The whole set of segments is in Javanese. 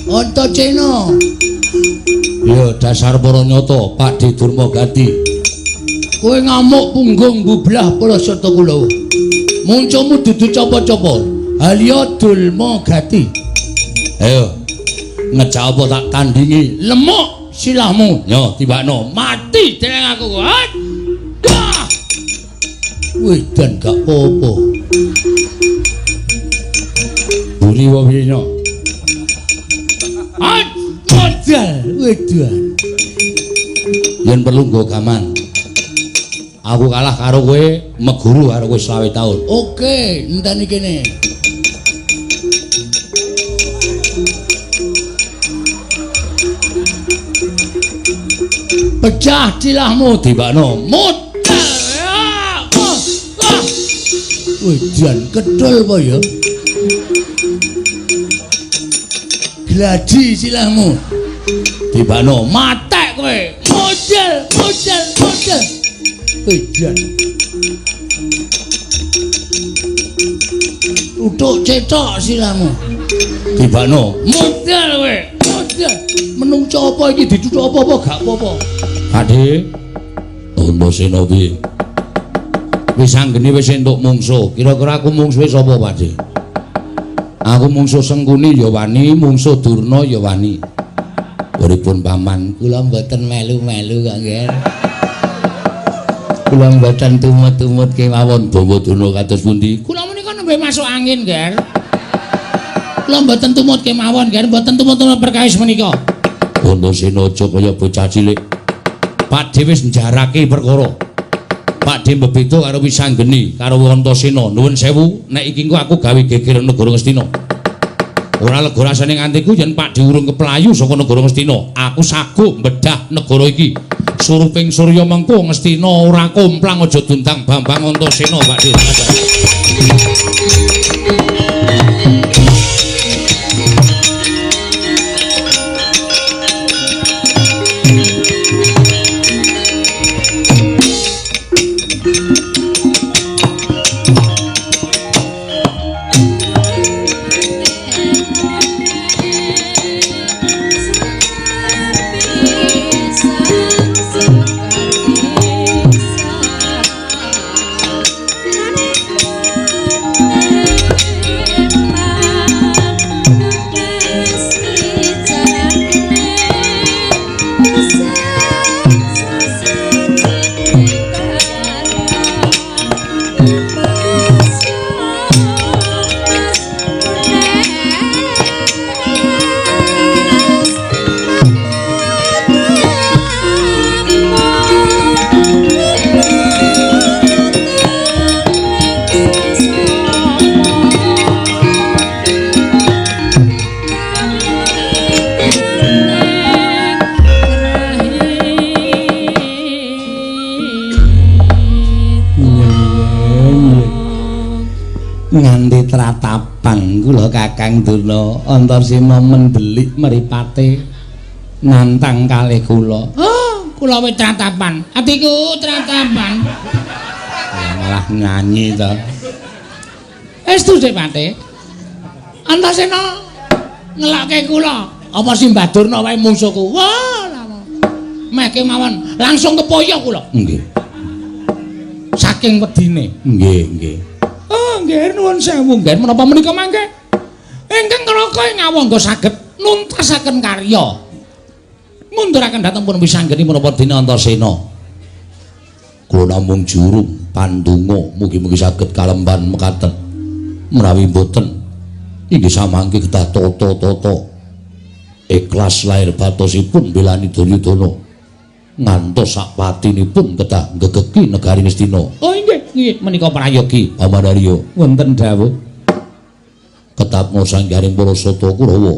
Antaséna. Ya dasar para nyata Pakde Durmagati. Kowe ngamuk punggung bublah praserta kula. Muncamu dudu capa-capa. Halya Durmagati. Ayo ngejak apa tak tandingi Lemuk silahmu. ya tibakno Mati dereng aku. Wih dan gak apa-apa. buri wabina Modal wedan. yen perlu nggo gaman aku kalah karo kowe meguru karo kowe 20 tahun. Oke, enteni kene. Pecah cilahmu Tibakno modal. Wedan kedol apa ya? Gladi cilahmu. tibakno Matek kowe. Modal. Wedan. Utuk cetok silahmu. tibakno Modal kowe. Modal. Menungso apa iki dicucuk apa-apa gak apa-apa. Pakde Antasena piye wis anggene wis entuk mungsuh kira-kira aku mungsuhe sapa Pakde? Aku mungsuh Sengkuni ya wani, mungsuh Durna ya wani. Uripun paman, kula mboten melu-melu kok nggih. Kula mboten tumut-tumut kemawon Bawa Durna kados pundi. Kula menika nembe masuk angin, Ger. Kula mboten tumut kemawon, Ger, mboten tumut-tumut perkawis menika. Antasena aja kaya bocah cilik. Pakde wis njarake perkara. Pakde mbebeda karo Wisanggeni karo Antasena. Nuwun sewu, nek iki engko aku gawe geger negara Ngastina. Ora lega rasane ngantiku yen Pakde urung keplayu saka negara Ngastina. Aku saguh mbedah negara iki. Suruping Surya mengko Ngastina ora komplang aja dundang Bambang Antasena, Pakde. Nganti tratapan kula Kakang Durna Antasena mendelik mripate nantang kalih kula. Oh, kula wis tratapan. Atiku tratapan. Malah nyanyi to. Estu Dik Pate. Antasena ngelake kula. Apa Simbah Durna wae mungsuhku? Wah, meh kemawon langsung kepoyo kula. Nggih. Saking wedine. Nggih. Oh, nggih nuwun sewu, nggih menapa menika mangke? Ingkang Kraka ngawangga saged nuntasaken karya. Munduraken dhateng pun Wisanggeni menapa dene Antasena. Kula namung jurung pandonga mugi-mugi saged kalemban mekaten. Menawi boten inggih samangke kedah tata-tata ikhlas lair batosipun belani Duryudana ngantos sakpatinipun kedah nggegeki negari Ngastina. Oh nggih menika prayogi Pamanarya wonten dawuh ketap ngosanggaring para sata Kurawa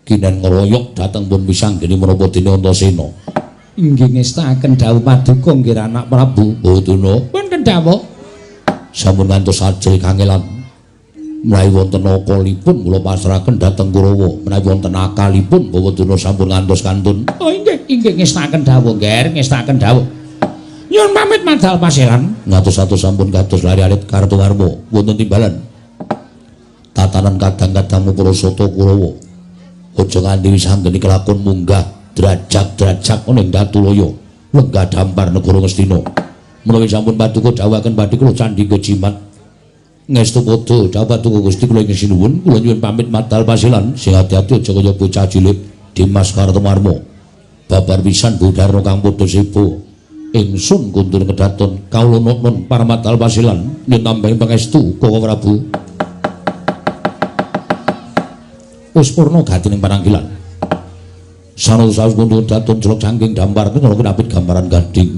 kinen ngroyok dhateng pun Wisanggeni menapa dene Antasena. Inggih ngestaken dawuh paduka nggih anak Prabu Bawadana. Wonten dawuh sampun ngantos ajeng kangelan menawi wonten akalipun kula pasrahaken dhateng Kurawa menawi wonten akalipun Bawadana sampun ngantos kantun. Oh inggih ngestaken dawuh nggih ngestaken dawuh. Nyuwun pamit madal paselan. Ngatos-atos sampun kados lari-alit Kartowarma wonten timbalan. Tatanan kadang-kadangmu para sata Kurawa. Aja nganti wis anggene kelakon munggah derajat-derajat ning Datulaya, lenggah dampar negara Ngastina. Menawi sampun paduka dawuhaken badhe kula candhi Gejimat. Ngestu padha dawuh paduka Gusti kula ing sinuwun, kula nyuwun pamit matal pasilan, sing ati-ati aja kaya bocah cilik Dimas Kartomarmo. Babar pisan Budarno kang padha sepo. Ingsun kundur kedaton kawula nuwun paramatal pasilan nyuwun tambahing pangestu Koko Prabu. Wis purna gatining pananggilan. Sanos-sanos kundur kedaton celok saking dampar kena kinapit gambaran gading.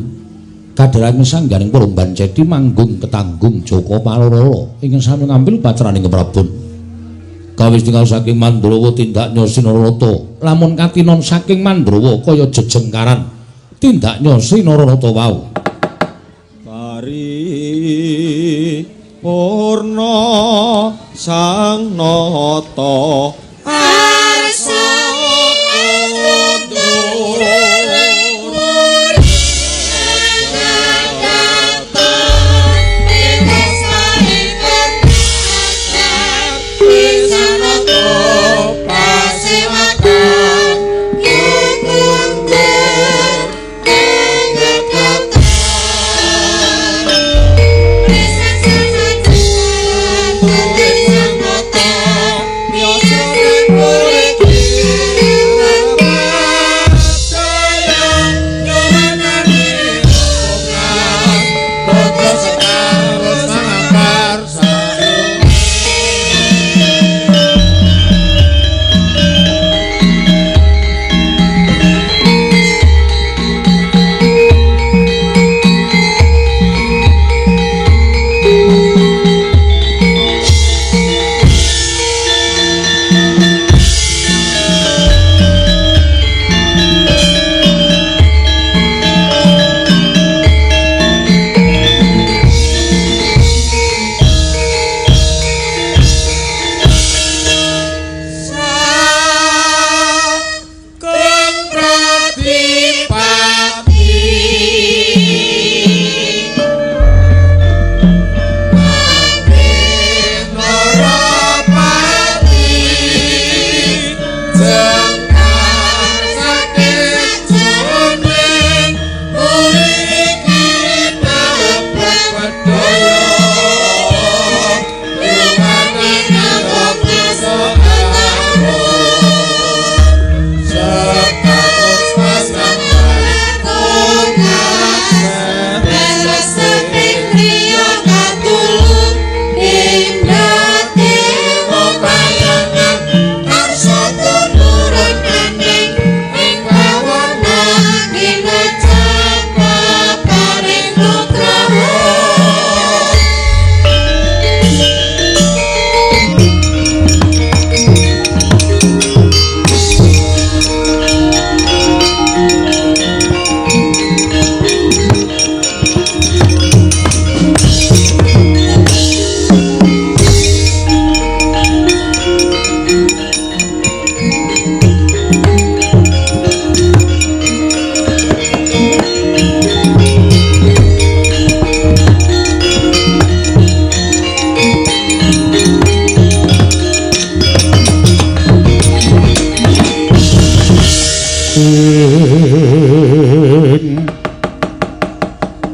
Kadheranipun sangganing Palomban Cedi manggung ketanggung Joko Paloro ingkang sami ngambil paceraning keprabon. Kawis tinggal saking Mandrawa tindak nyosi Narata. Lamun katinon saking Mandrawa kaya jejengkaran tindak nyosi Narata wau. Pari purna sang nata arsa kundur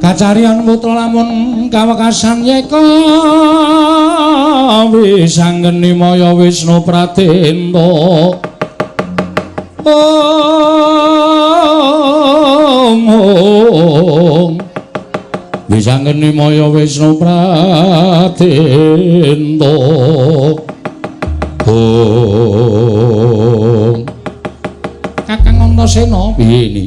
Kacarian putra lamun kawekasan yeka wis anggeni maya Wisnu Pratenta wis anggeni maya Wisnu Pratenta Kakang Antasena piye iki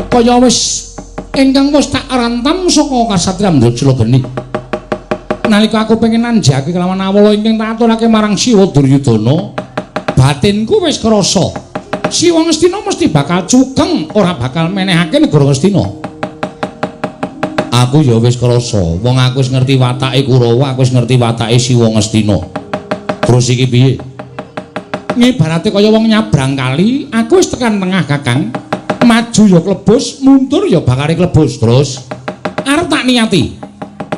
kaya wis ingkang wis tak rantam saka kasatriyan Drajageni. Nalika aku pengen nanjake kelawan awala ingkang tak aturake marang Siwa Duryudana, batinku wis krasa Siwa Ngastina mesti bakal cugeng, ora bakal menehake negara Ngastina. Aku ya wis krasa, wong aku wis ngerti watake Kurawa, aku wis ngerti watake Siwa Ngastina. Terus iki piye? Ngibarate kaya wong nyabrang kali, aku wis tekan tengah, Kakang. Maju ya klebus, mundur ya bakal klebus. Terus arep tak niati.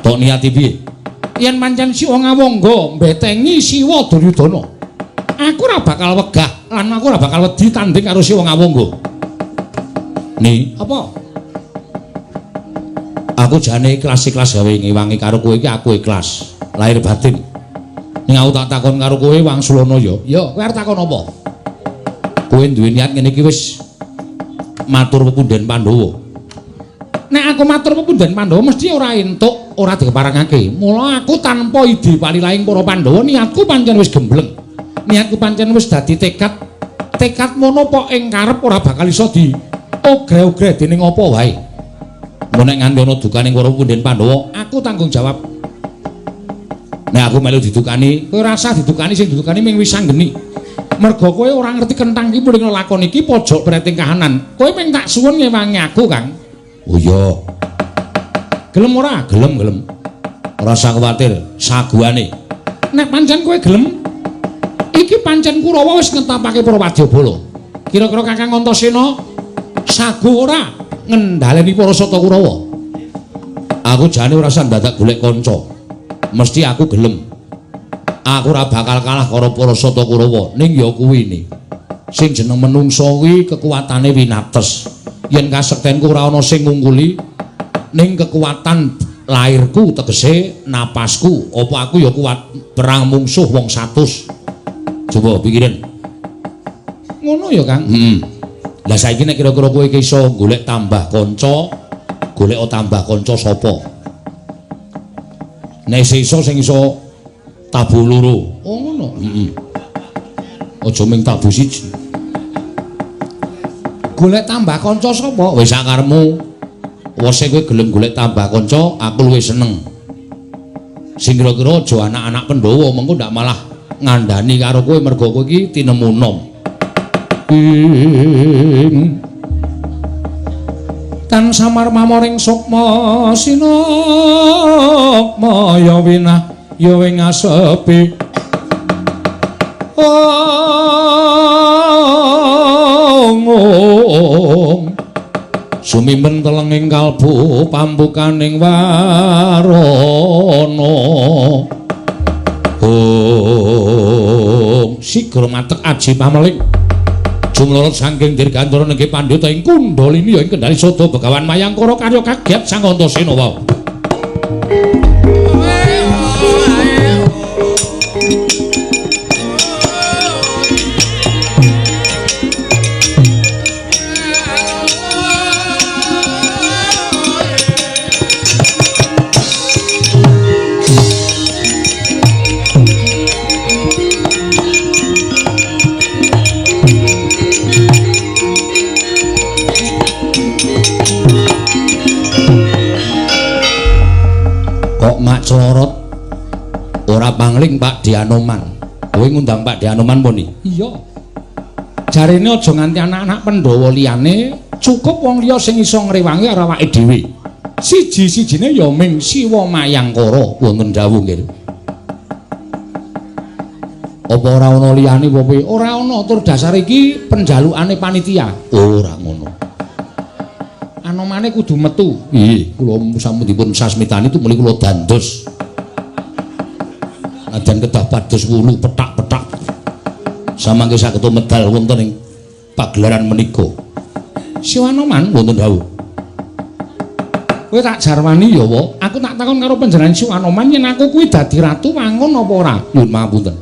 Tok niati piye? Yen pancen Siwa Ngawangga mbetengi Siwa Duryudana, Aku ora bakal wegah lan aku ora bakal wedi tanding karo Siwa Ngawangga. Ni, Apa? aku jane ikhlas-ikhlas gawe ngewangi karo kowe iki aku ikhlas. Lahir batin. Ning aku tak takon karo kowe Wangsulana ya. Ya, kowe arep takon apa? Kowe duwe niat ngene iki wis matur pepundhen Pandhawa. Nek aku matur pepundhen Pandhawa mesti ora entuk, ora dikeparengake. Mula aku tanpa ide palilahing para Pandhawa niatku pancen wis gembleng. Niatku pancen wis dadi tekad. Tekad mono apa ing karep ora bakal iso di ogre-ogre dening apa wae. Mun nek nganti ana dukaning para pepundhen Pandhawa, Aku tanggung jawab. nek aku melu didukani, Kowe rasa didukani sing didukani ming Wisanggeni. Merga kowe ora ngerti kenthang iki muling lakon iki pojok preting kahanan. Kowe ming tak suwun ngewangi aku, Kang. oh iya, Gelem ora? gelem. Ora usah kuwatir, saguane. Nek pancen kowe gelem, iki pancen Kurawa wis ngetapake para wadyabala. Kira-kira Kakang Antasena sagu ora ngendhaleni para sata Kurawa? Aku jane ora usah dadak golek kanca. Mesti aku gelem. Aku ora bakal kalah karo para sata Kurawa, ning ya kuwi ne. Sing jeneng menungsa kuwi kekuatane winates. Yen kasektenku ora ana sing ngungkuli, ning kekuatan lairku tegese napasku, apa aku ya kuat perang mungsuh wong 100. Coba pikirin. Ngono ya, Kang. Lah saiki nek kira-kira kowe iki iso golek tambah kanca, golek tambah kanca sapa? Nek iso sing iso tabuh loro. Oh ngono. Aja ming tabuh siji. Golek tambah kanca sapa? Wis sakarepmu. Wose kowe gelem golek tambah kanca, aku luwih seneng. Sing kira-kira aja anak-anak Pandhawa mengko ndak malah ngandani karo kowe mergo kowe iki tinemu nom. Tan samar mamoring sukma sinakma ya winah ya wing asepi. Sumimpen telenging kalbu pambukaning warana. Sigra matek aji pameling. Jumlorot saking dirgantara nggih pandhita ing Kundalini ya ing Kendari Sada Begawan Mayangkara karya kagiat Sang Antasena wau. Mak Clorot ora pangling Pak Dianoman. Kowe ngundang Pak Dianoman poni? Iya. Jarene aja nganti anak-anak Pandhawa liyane, cukup wong liya sing iso ngrewangi karo awake dhewe. Siji-sijine ya ming Siwa Mayangkara wonten dawuh nggih. Apa ora ana liyane apa piye? Ora ana tur dasar iki penjalukane panitia. Ora ngono. Anomane kudu metu. Nggih, kula sampun sasmitani itu muli kula dandos. Najan kedah pados wulu petak-petak. Samangke saged medal wonten ing pagelaran menika. Siwanoman Wonten dawuh. kowe tak jarwani ya wa. Aku tak takon karo panjenengan Siwanoman yen aku kuwi dadi ratu wangun apa ora? Nyuwun pangapunten.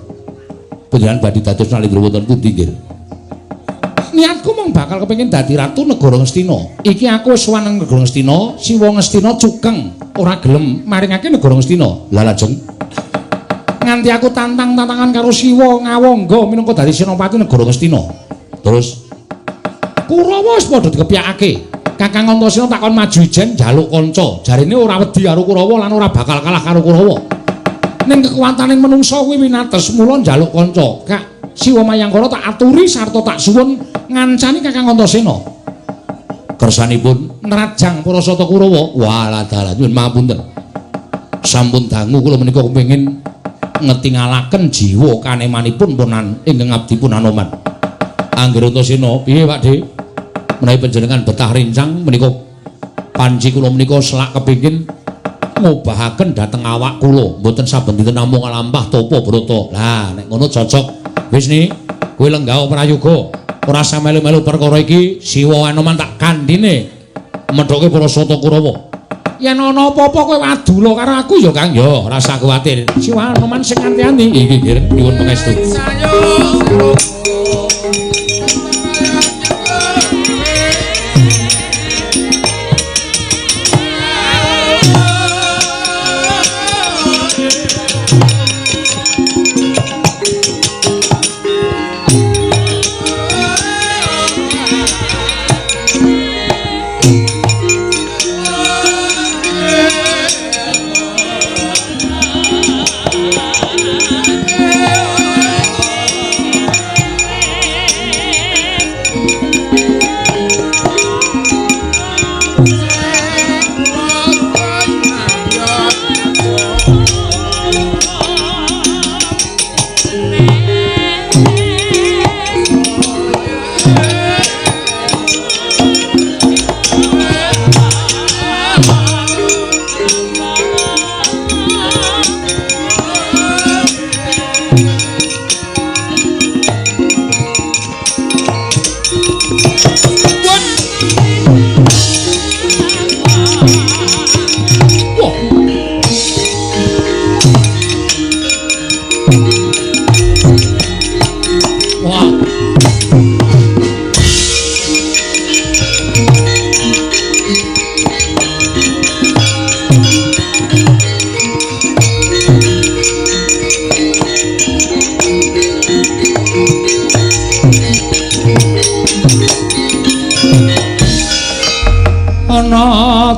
Panjenengan badhe dados nalika wonten pundi nggih? Niatku mung bakal kepengin dadi ratu negara Ngastina. Iki aku wis suwan nang negara Ngastina, Siwa Ngastina cukeng ora gelem maringake negara Ngastina. Lah lajeng Nganti aku tantang-tantangan karo Siwa Ngawangga minangka dadi senopati negara Ngastina. terus Kurawa wis padha dikepyakake. Kakang Antasena takon maju ijen njaluk kanca. Jarine ora wedi karo Kurawa lan ora bakal kalah karo Kurawa. Ning kekuwataning menungsa kuwi winates mula njaluk kanca. Kak Siwa Mayangkara tak aturi sarta tak suwun ngancani Kakang Antasena. kersanipun Nerajang para sata Kurawa. walah dalah nyuwun pangapunten. Sampun dangu kula menika kepengin ngetingalaken jiwa kanemanipun punan ingkang abdi pun Anoman. Angger Antasena, piye Pakde? Menawi panjenengan betah rincang menika panci kula menika selak kepengin ngobahaken dhateng awak kula, mboten saben dinten namung lampah tapa brata. Lah nek ngono cocok Wis ni, kowe lenggah prayoga. Ora usah melu-melu perkara iki, Siwa Anoman tak kandhine medhoke para Sata Kurawa. Yen ana apa-apa kowe wadula karo aku ya Kang, ya ora usah kuwatir. Siwa Anoman sing anti-anti. Iki nggih nyuwun pangestu.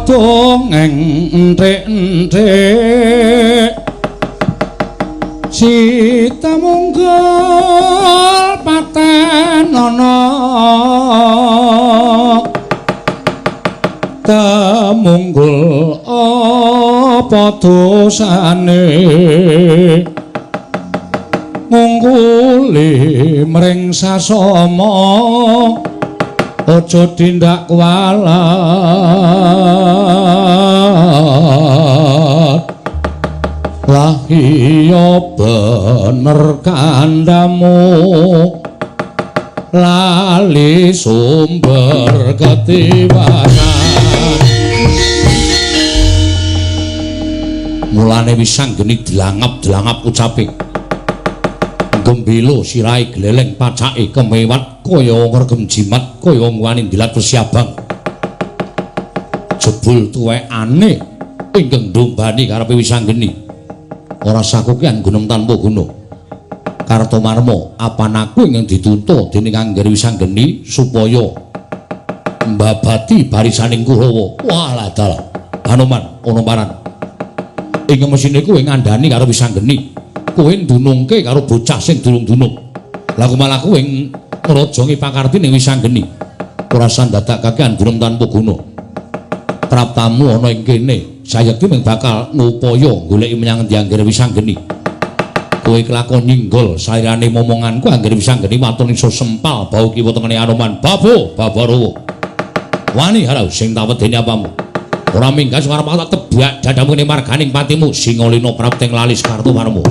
Dongeng enthek-enthek Sita munggul paten ana temunggul apa dosane ngungguli mring sasama aja tindak kualat lah iya bener kandamu lali sumber ketiwanan mulane wis anggeni dilangap-dilangap ucape gembilo sirai gleleng pacake kemewat kaya ngregem jimat kaya wani dilat persiabang jebul tuwekane ingkang ndombani karepe wisanggeni ora sakukian gunung tanpa guna Kartomarma apanaku ingkang dituntut dening Anggir Wisanggeni supaya mbabati barisaning Kurawa walah dalah Anoman ana paran ing mesine kowe ngandhani karo Wisanggeni kowe ndunungke karo bocah sing durung dunung lah malah kowe ngraja ngipakarti ning Wisanggeni ora sandadakake gunung tanpa guna praptamu ana ing kene sayekti mung bakal ngupaya goleki menyang Anggir Wisanggeni kowe kelakon nyinggol sairane momonganku Anggir Wisanggeni watun iso sempal bau kiwa tengene Anoman Babarawa wani harau sing tawedeni apamu ora minggas karo tak tebak dadamu kene marganing patimu Singalena prapteng lalis Kartomarma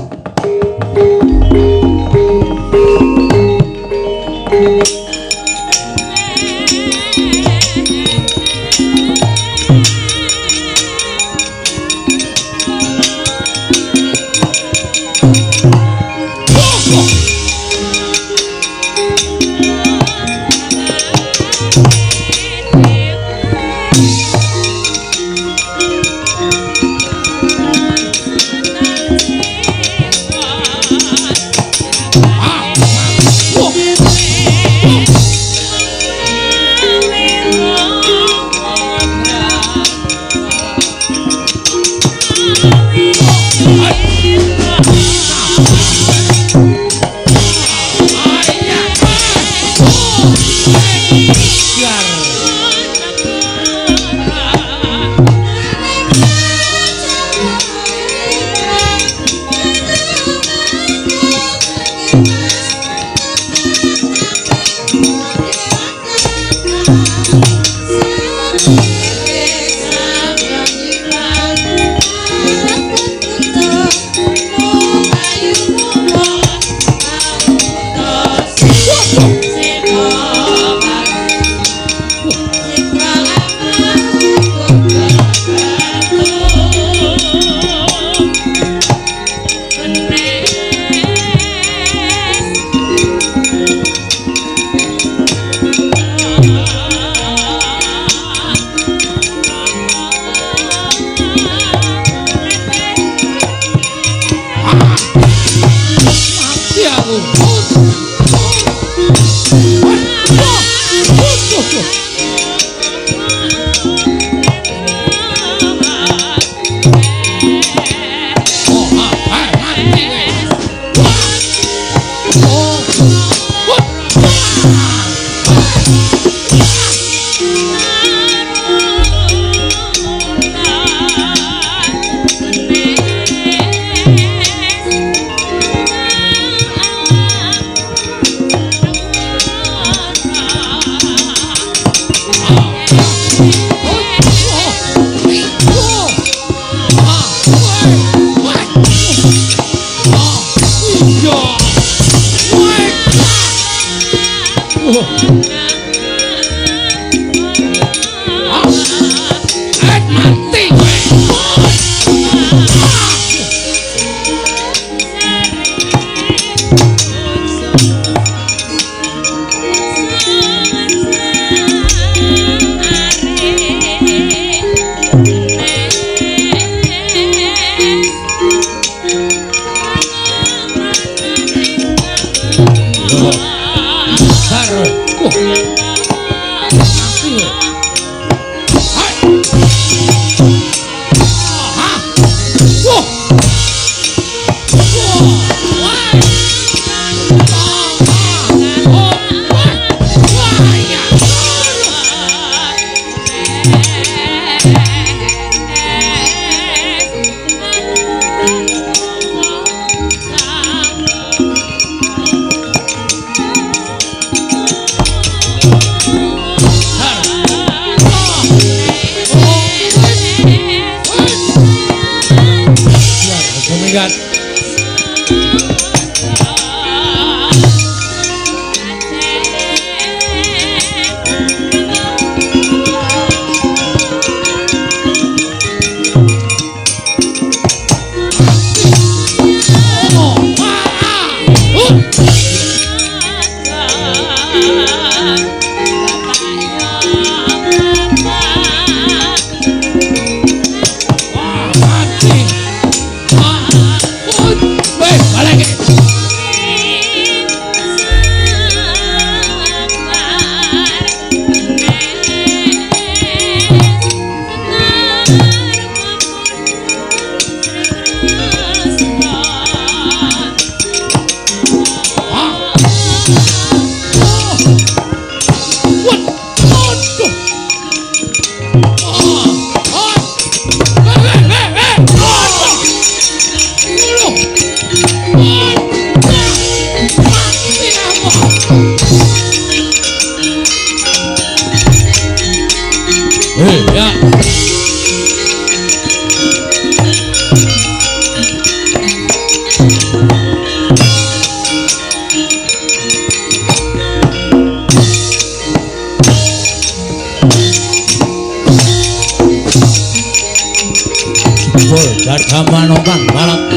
Manokan balap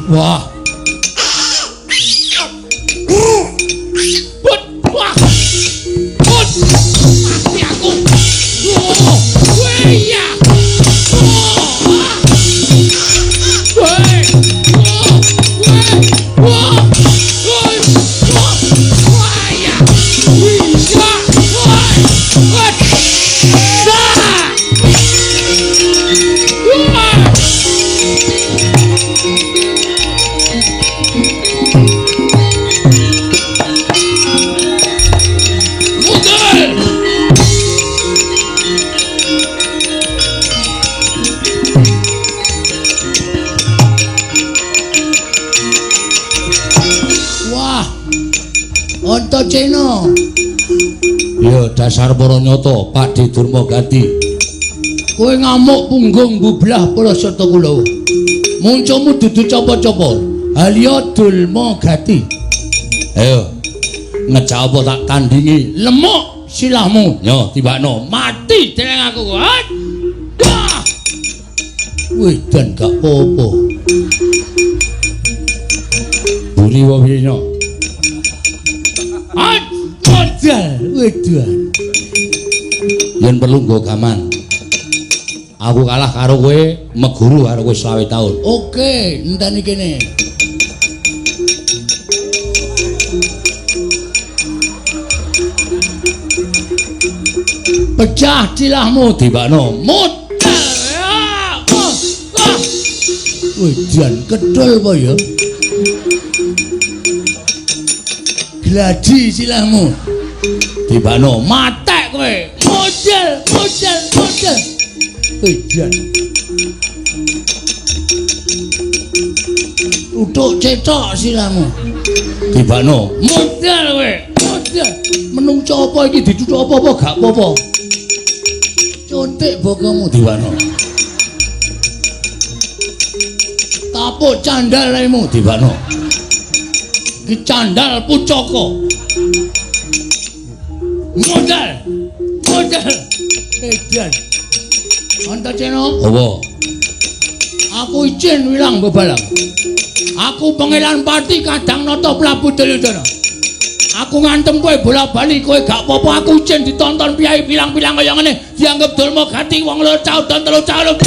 Wah. Put, wah. Put. Mati aku. Oh, weh ya. Oh. Weh. Oh, weh. Wah. Wah. Wah ya. Wih ya. Wah. Wah. Antacena. Ya dasar para nyata Pakde Durmagati. Kowe ngamuk punggung bublah Prasetya kula. Muncamu dudu capa-capa. Halya Durmagati. Ayo. Ngejak apa tak tandingi? Lemuk silahmu. Yo tibakno. Mati dereng aku. Wah. Wih dan gak apa-apa. Buri wae piye Modal, wedan. Yen perlu nggo gaman. Aku kalah karo kowe, meguru karo kowe 20 tahun. Oke, enteni kene. Pecah cilahmu Tibakno. modal. Wedan kedol apa ya? Gladi silahmu. Tibakno. Matek kowe. Modal. Wedan. Utuk cetok silahmu. Tibakno. Modal kowe. Modal. Menungso apa iki dicucuk apa-apa gak apa-apa. Contik bokomu Tibakno. tapuk candal raimu Tibakno. Ki candal pucaka. Modal. Edan. Antacena. Apa? Aku izin wilang bebalang. Aku Pangeran Pati Kadang Nata Prabu Duryudana. Aku ngantem kowe bola-bali kowe gak apa-apa aku izin ditonton piyai bilang-bilang kaya ngene dianggep Durmagati wong loro caud dan telu caud.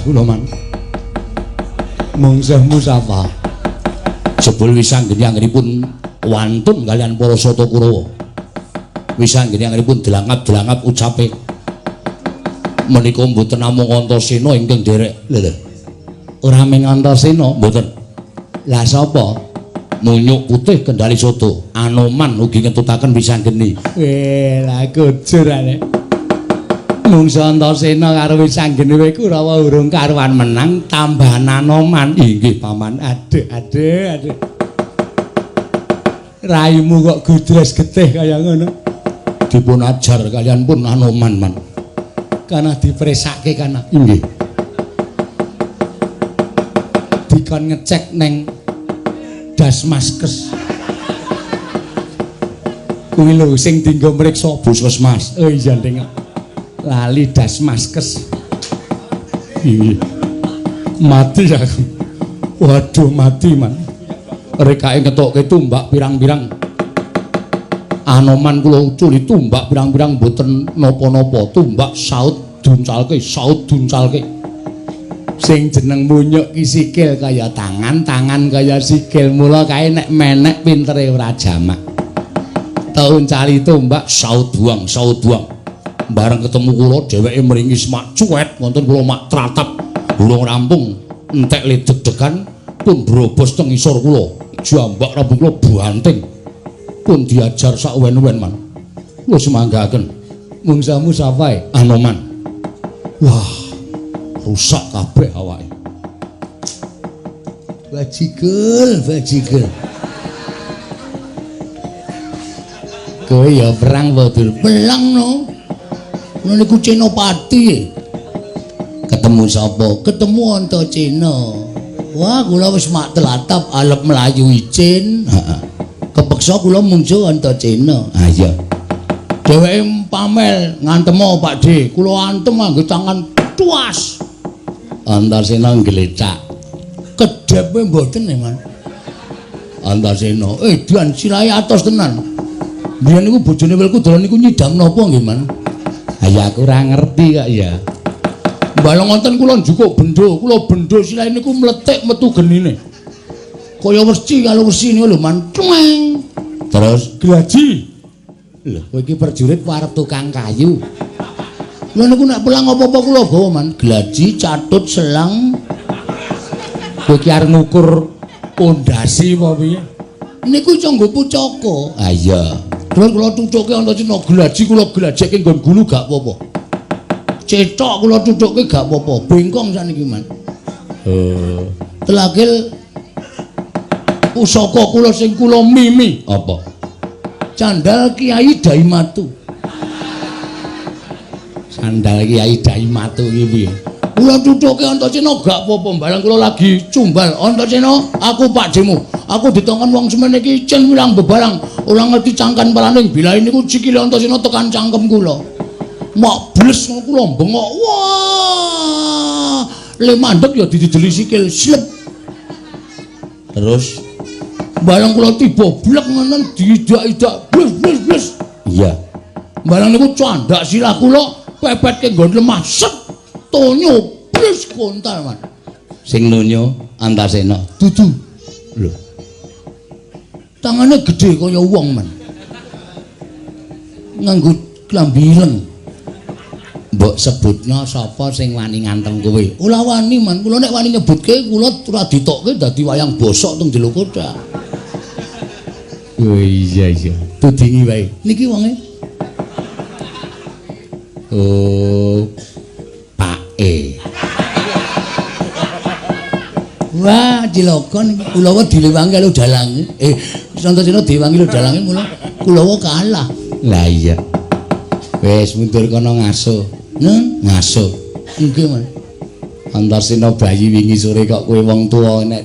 Kula man. Mungsah musafah. Jebul wisanggeni anggenipun wantun kalian para Sata Kurawa. Wisanggeni anggenipun delangap-delangap ucape. Menika mboten namung Antasena ingkang derek. Lho. Ora mung Antasena mboten. Lah sapa? Munyuk Putih Kendali Soto. Anoman ugi ngentutaken wisanggeni. Lah kujur ane. Mungsa Antasena karo Wisanggeni kowe Kurawa urung karuan menang tambahan Anoman. Inggih paman. Aduh. Raimu kok gudres getih kaya ngono. Dipun ajar kalian pun Anoman man. Kana dipresake kana. Inggih. Dikon ngecek neng Dasmaskes. Kuwi lho sing dienggo mriksa Puskesmas. Oh iya ndeng. Lali Dasmaskes. Iya. Mati aku. Waduh mati man. Rekake ngetokke tumbak pirang-pirang. Anoman kula uculi tumbak pirang-pirang boten napa-napa. Tumbak saut duncalke. Sing jeneng munyuk ki sikil kaya tangan, tangan kaya sikil. Mula kae nek menek pintere ora jamak. Taun cali tombak saut buang. Bareng ketemu kula dheweke mringis mak cuwet wonten kula mak tratap urung rampung entek le deg-degan pun brobos teng isor kula. Jambak rambut kula banting. Pun diajar sak wen-wen man. Kula semanggaken. Mungsamu sapae? Anoman. Wah, rusak kabeh awake. Bajigul. Kowe ya perang wadul belang no. Ngono niku Cenopati. Ketemu sapa? Ketemu Antaséna. Wah, kula wis mak telatap alep mlayu icin. Heeh. Kepeksa kula mungsuh Antaséna. Ha iya. Dheweke pamel ngantemo Pakde. Kula antem nganggo tangan tuas. Antaséna nglecak. Kedepe mboten e, Man. Antaséna, Dian silahe atos tenan. Biyen niku bojone Welku dolan niku nyidam napa nggih, Man? Ha ya aku ora ngerti kok ya. Balong wonten kula njukuk bendho, silahe niku mletik metu genine. Kaya wesi kalau wesi niku lho, Man. Tleng. Terus glaji. Lho, kowe iki prajurit arep tukang kayu. Lha niku nek pelang apa-apa kula gawa, Man. Glaji, catut, selang. Kowe iki arep ngukur pondasi apa piye? Niku iso nggo pucaka. Ha iya. Terus kula tutuke Antaséna glaji kula glajeke nggon gulu gak apa-apa. Cetok kula tutuke gak apa-apa. Bengkong saniki, Man. Telagil pusaka kula sing kula mimi. Apa? Candal Kiai Daimatu. Sandal Kiai Daimatu iki piye? Kula tutuke Antaséna gak apa-apa, barang kula lagi cumbal. Antaséna, aku Pakdemu. Aku ditongkon wong semene iki icin wilang bebarang. Ora ngerti cangkan paraning bilahe niku sikile Antaséna tekan cangkem kula. Mak bles kula bengok. Wah! Le mandeg ya didideli sikil slep. Terus barang kula tiba blek ngono diidak-idak bles. Iya. Barang niku candak silah kula pepetke nggon lemah set. Tonyo blis kontal, Man. Sing nunyo Antaséna. Dudu. Lho. Tangane gedhe kaya wong, Man. Nganggo klambi ireng. Mbok sebutna sapa sing wani nganteng kowe? Ora wani, Man. Kula nek wani nyebutke kula ora ditokke dadi wayang bosok teng Jelo Kodak. Oh iya. Tudingi wae. Niki wonge. Oh. Wah, cilokon Kulawa dilewangi karo dalange. Antaséna diwangi karo dalange mula Kulawa kalah. Lah iya. Wis mundur kono ngaso. Ngaso. Nggih, Man. Antaséna bayi wingi sore kok kowe wong tuwa nek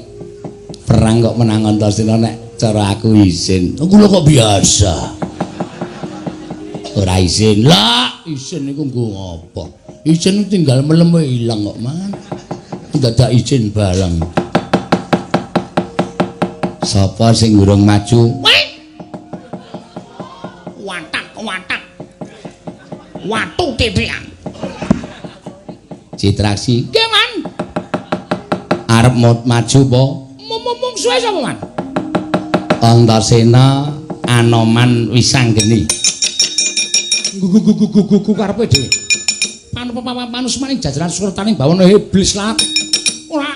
perang kok menang Antaséna nek cara aku isin. Kula kok biasa. Ora isin. Lah, isin niku nggo apa? Isin tinggal melem ilang kok, Man. Dadak izin bareng. Sapa sing urung maju? Watak. Watu titian. Citraksi. Nggih, Man. Arep maju apa? Mung suwe sapa, Man? Antaséna Anoman Wisanggeni. Gugu karepe dhewe. Panus maning jajaran surtaning bawana iblis lat. Ora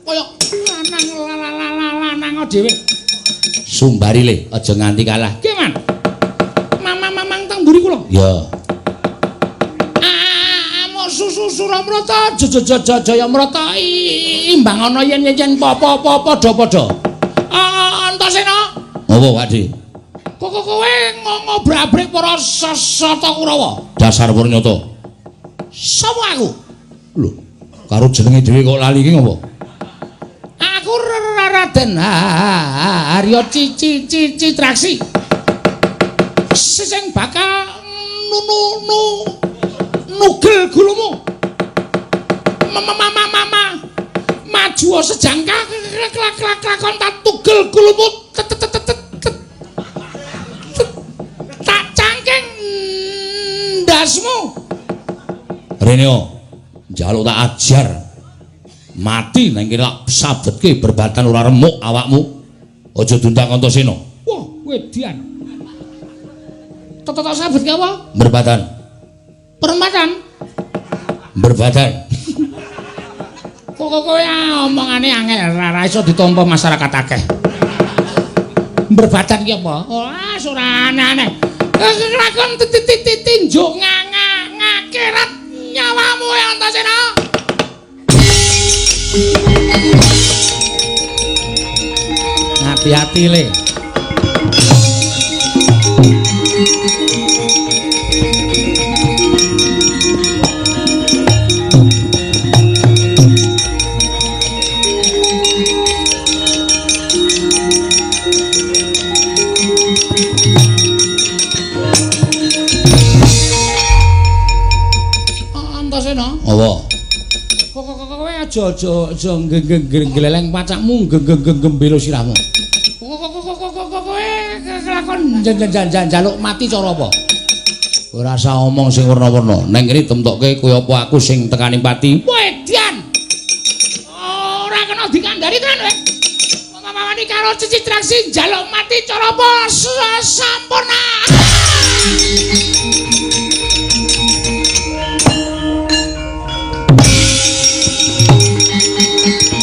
kaya lanang dhewe. Sumbari le, aja nganti kalah. Nggih, Man. Mamang teng mburi kula. Ya. Susu Suramrata Jayamrata imbang ana yen padha-padha. Antaséna. Apa, Pakde? Kowe ngobrak-abrik para sasata Kurawa. Dasar Purnyata. Sapa aku? Lho, karo jenenge dhewe kok lali iki ngopo? Aku Raden Arya Citraksi. Sing bakal nugel gulumu. Maju sejangka klak-klak-klakon tak tugel gulumu. Tak cangking ndasmu. Reneo, njaluk tak ajar. Mati nang kene tak sabetke berbatan ora remuk awakmu. Aja dundang Antaséna. Wah, Wedian. Tok sabet ki apa? Berbatan. Perempatan. Berbatan. Kok kowe omongane angel ora iso ditampa masyarakat akeh. Berbatan ki apa? Wah, ora aneh-aneh. Lakon tinjuk ngakirat nyawamu ya Antasena. Hati-hati le. Apa? Kowe aja gleleng pacakmu gembelo sirahmu. Kowe kelakon njaluk mati cara apa? Ora usah omong sing werna-werna. Ning kene temtokke kaya apa aku sing tekani pati. Wedian. Ora kena dikandani tenan kowe. Mamani karo Cicitraksi njaluk mati cara apa? Sampurna.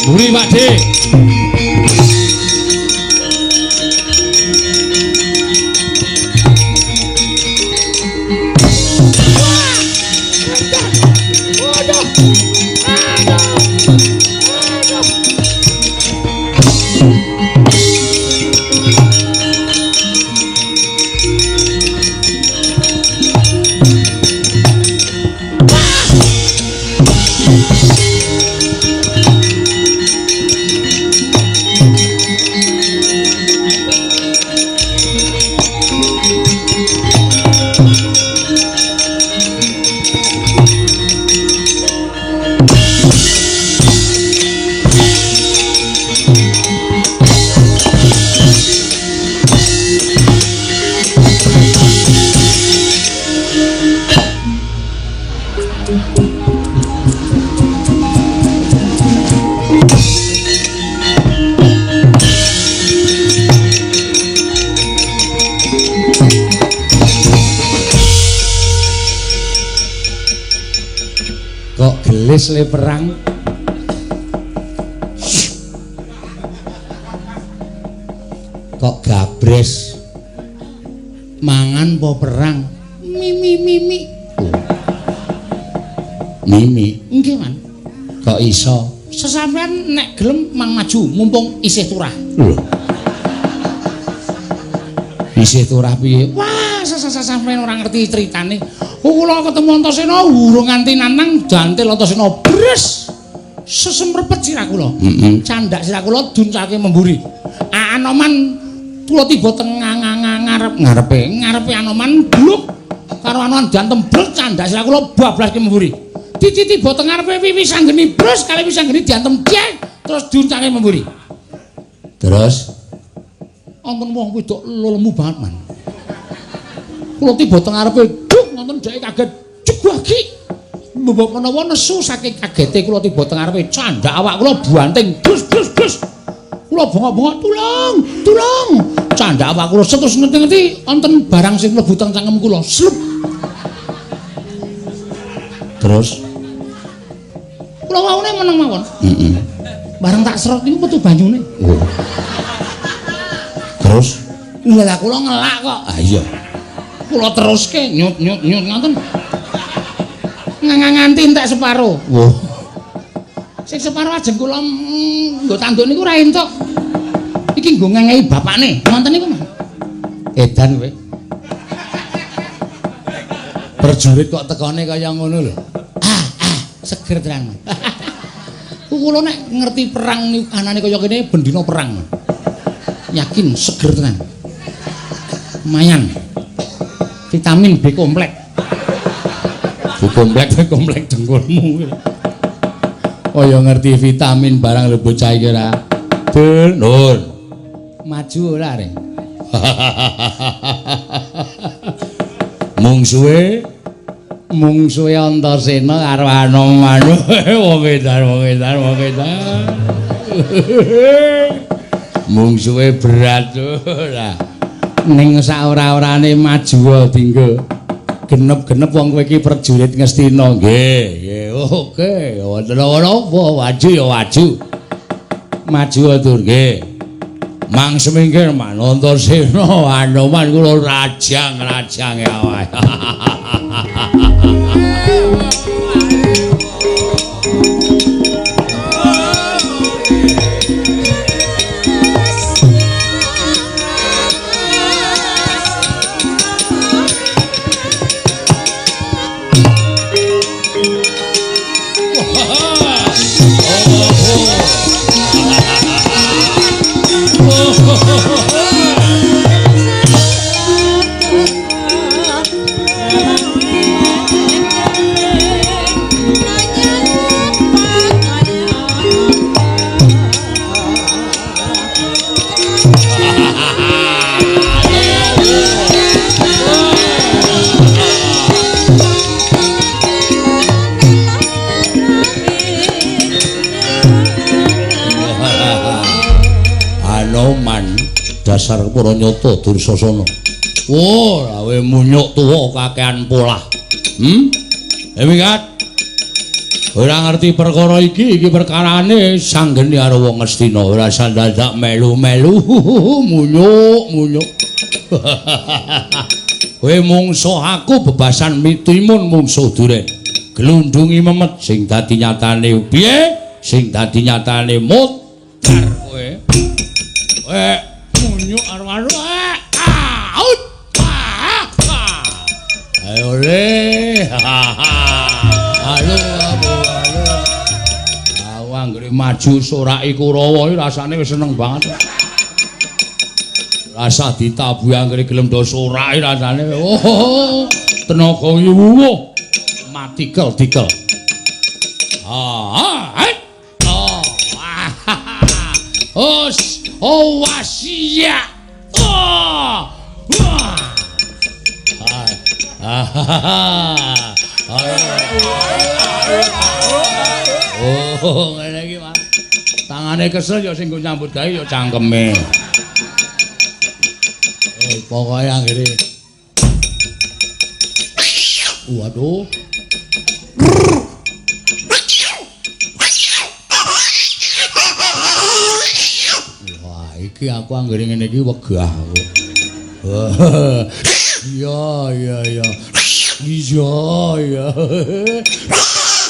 Buri Pakde. Gelis le perang. Kok gabres. Mangan po perang. Mimi. Mimi. Nggih, Man. Kok iso? Sesampean nek gelem mang maju mumpung isih turah. Lho. Isih turah piye? Wah, sampean ora ngerti critane. Kula ketemu Antasena urung nganti nanang dantil Antasena bres. Sesemrepet sirah kula. Candak sirah kula duncake memburi. Anoman kula tiba teng ngarepe Anoman bluk karo Anoman dantem blek candak sirah kula bablaske memburi. Tiba teng ngarepe Wisanggeni bres kali Wisanggeni diantem jek terus duncake memburi. Terus wonten wong wedok lemu banget, Man. Kula tiba teng ngarepe nonton dhek kaget jebaki mbok menawa nesu saking kagete kula tiba teng ngarepe candak awak kula buanting dus kula bongok-bongok tulung candak awak kula terus ngerti-ngerti wonten barang sing mlebu teng cangkem kula slup terus kula waune meneng mawon barang tak serot niku metu banyune terus lha kula ngelak kok iya kula teruske nyut ngoten nganti entek separo. Wah. Sing separo ajeng kula nggo tanduk niku ra entuk. Iki nggo ngengehi bapakne. Wonten niku, Mas. Edan kowe. Berjurit kok tekane kaya ngono lho. Seger tenan. Kula nek ngerti perang niku anane kaya kene bendina perang. Yakin seger tenan. Lumayan. Vitamin B komplek. Komplek dengkulmu. Kaya ngerti vitamin barang lho bocah iki ora. Dul, Nur. Maju ora re. Mungsuhe Antasena karo Anoman. wong edan. Mungsuhe berat ora. ning saora-orane maju dinggo. Genep-genep wong kowe iki prajurit Ngastina. Nggih, oke. Wonten apa waju ya waju. Maju atur nggih. Mang semingkir Antasena Anoman kula rajang ya wae. Dasar Puranyata Dursasana. Oh, lawe munyuk tuwa kakean polah. Emikat. Ora ngerti perkara iki perkarane sanggeni karo wong Ngastina, ora sandadak melu-melu munyuk. Kowe mungsuh aku bebasan mitimun mungsuh duren. Glundungi memet sing dadi nyatane piye? Sing dadi nyatane mutar kowe. Munyuk arep-arep out. Ayo le. Halo. Anggere maju soraki Kurawa iki rasane wis seneng banget. Rasa ditabuhi anggere gelem do soraki rasane. Oh, tenaga iki wuwuh. Matikel-tikel. Oh, wasia. Oh, ngene iki, Mas. Tangane kesel ya sing nyambut gawe ya cangkeme. Pokoke anggere. Waduh. Wah, iki aku anggere ngene iki wegah aku. Iya. Iya.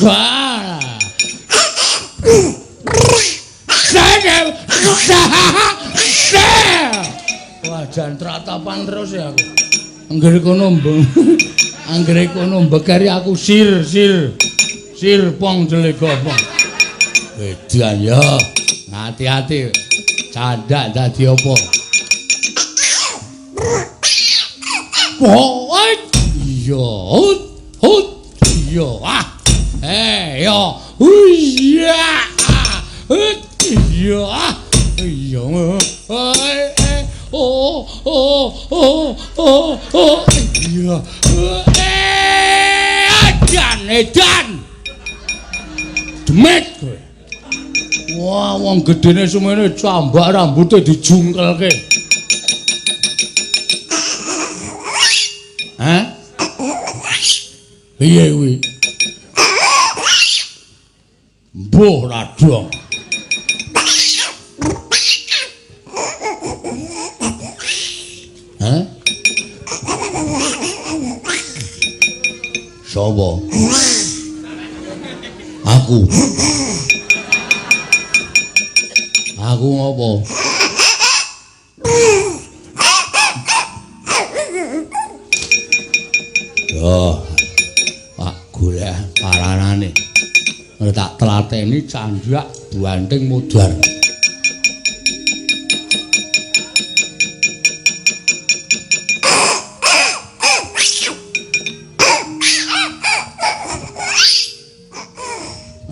Wah. Wah, jan tratapan terus ya aku. Anggere kono mbekari aku sir pong jelego pong. Edan ya. Hati-hati. Candak dadi apa? Oh, iya. Iya. Iya. Iya. Iya. Iya. Edan. Demet kowe. Wah, wong gedene semene cambak rambute dijungkelke. Hah? Piye kuwi? Mbuh radong. Hah? Sapa? Aku ngopo? Yo, Pak golek paranane. Tak telateni candak buanting mudar.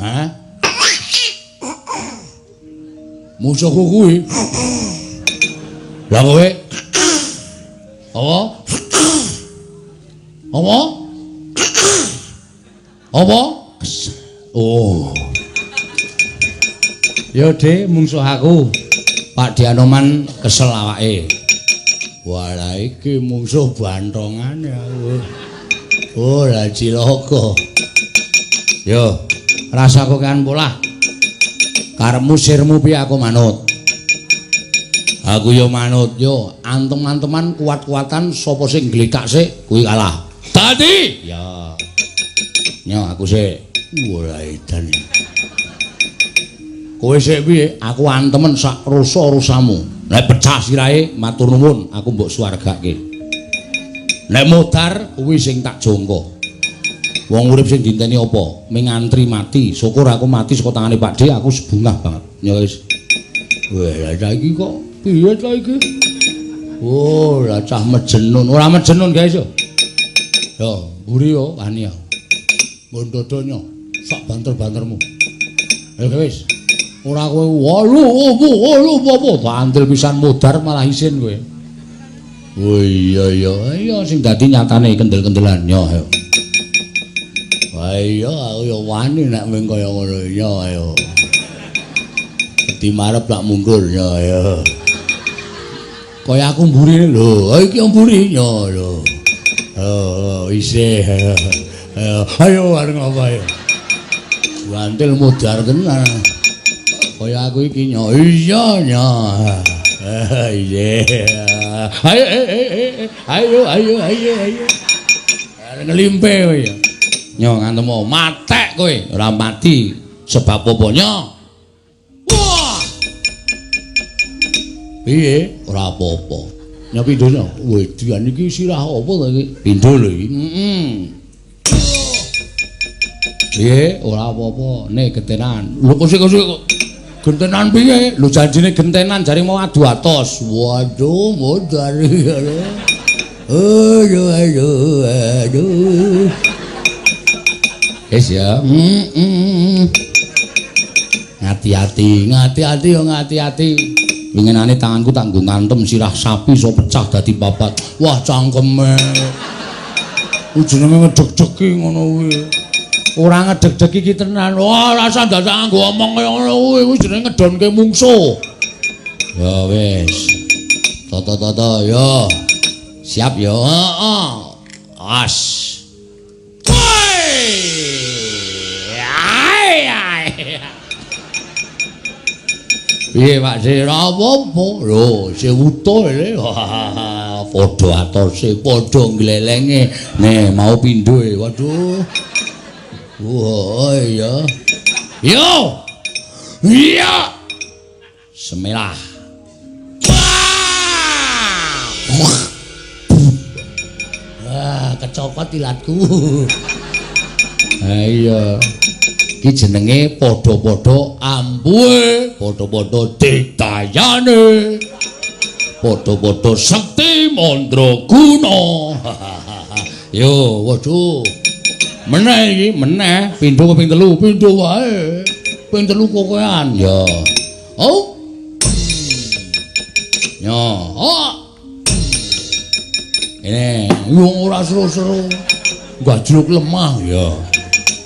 Hah? Musuhku kuwi. Lah kowe? Apa? Oh. Ya, Dik, mungsuh aku. Pak Dianoman kesel awake. Walah iki mungsuh bantongan ya. Ora cilaka. Yo, rasaku kan pola. Karepmu sirmu piye aku manut. Aku yo manut yo, antem-anteman kuat-kuatan sapa sing gletak sik kuwi kalah. Dadi ya. Nyo aku sik ora edan. Kowe sik piye? Aku antemen sak rusa-rusamu. Nek pecah sirahe matur nuwun aku mbok swargake. Nek modar kuwi sing tak jangka. Wong urip sing dinteni apa? Ming antri mati. Syukur aku mati saka tangane Pak D, aku sebungah banget. Ya wis. Wah, saiki kok piye ta iki? Oh, lah cah mejenun. Ora mejenun, guys yo. Yo, mburi yo wani yo. Mun dodonyo sak banter-bantermu. Ya wis. Ora kowe walu apa bantil pisan modar malah isin kowe. Oh iya sing dadi nyatane kendel-kendelan yo. Wah iya aku yo wani nek mung kaya ngono yo ayo. Di marep tak munggul yo ayo. Kaya aku mburi lho, iki mburi yo lho. Oh isih. Ayo areng apa ya. Bantil modar tenan. Kaya aku iki nyo. Iya nyo. Iya. Ayo. Ngelimpe kowe ya. Nyo ngantemu matek kowe, ora mati sebab apa nyo? Wah. Piye? Ora apa-apa. Nyo pindho nyo. Wedian iki sirah apa to iki? Pindho lho iki. Piye? Ora apa-apa. Nek gentenan. Lho kok gentenan piye? Lho janjine gentenan jare mau adu atos. Waduh, modar. Aduh. Wis ya. Ngati-ati. Winginane tanganku tak nggo ngantem sirah sapi iso pecah dadi papat. Wah, cangkeme. Jenenge ngedeg-degi ngono kuwi. Ora ngedeg-degi iki tenan. Wah, rasa dadak nggo omong kaya ngono kuwi jenenge ngedonke mungsuh. Ya wis. Toto yo. Siap yo. Heeh. As. Piye Pak Sir apa-apa lho sewuto le padha atose padha glelenge nek mau pindho waduh wah iya iya semelah kecokot ilatku iya iki jenenge padha-padha ampuhe, padha-padha ditayane, padha-padha sekti mandraguna. Yo, waduh. Meneh iki, meneh pindho ping 3, pindho wae. Ping 3 kokoan ya. Oh. Ya, oh. Ini wong ora seru-seru. Gajluk lemah ya.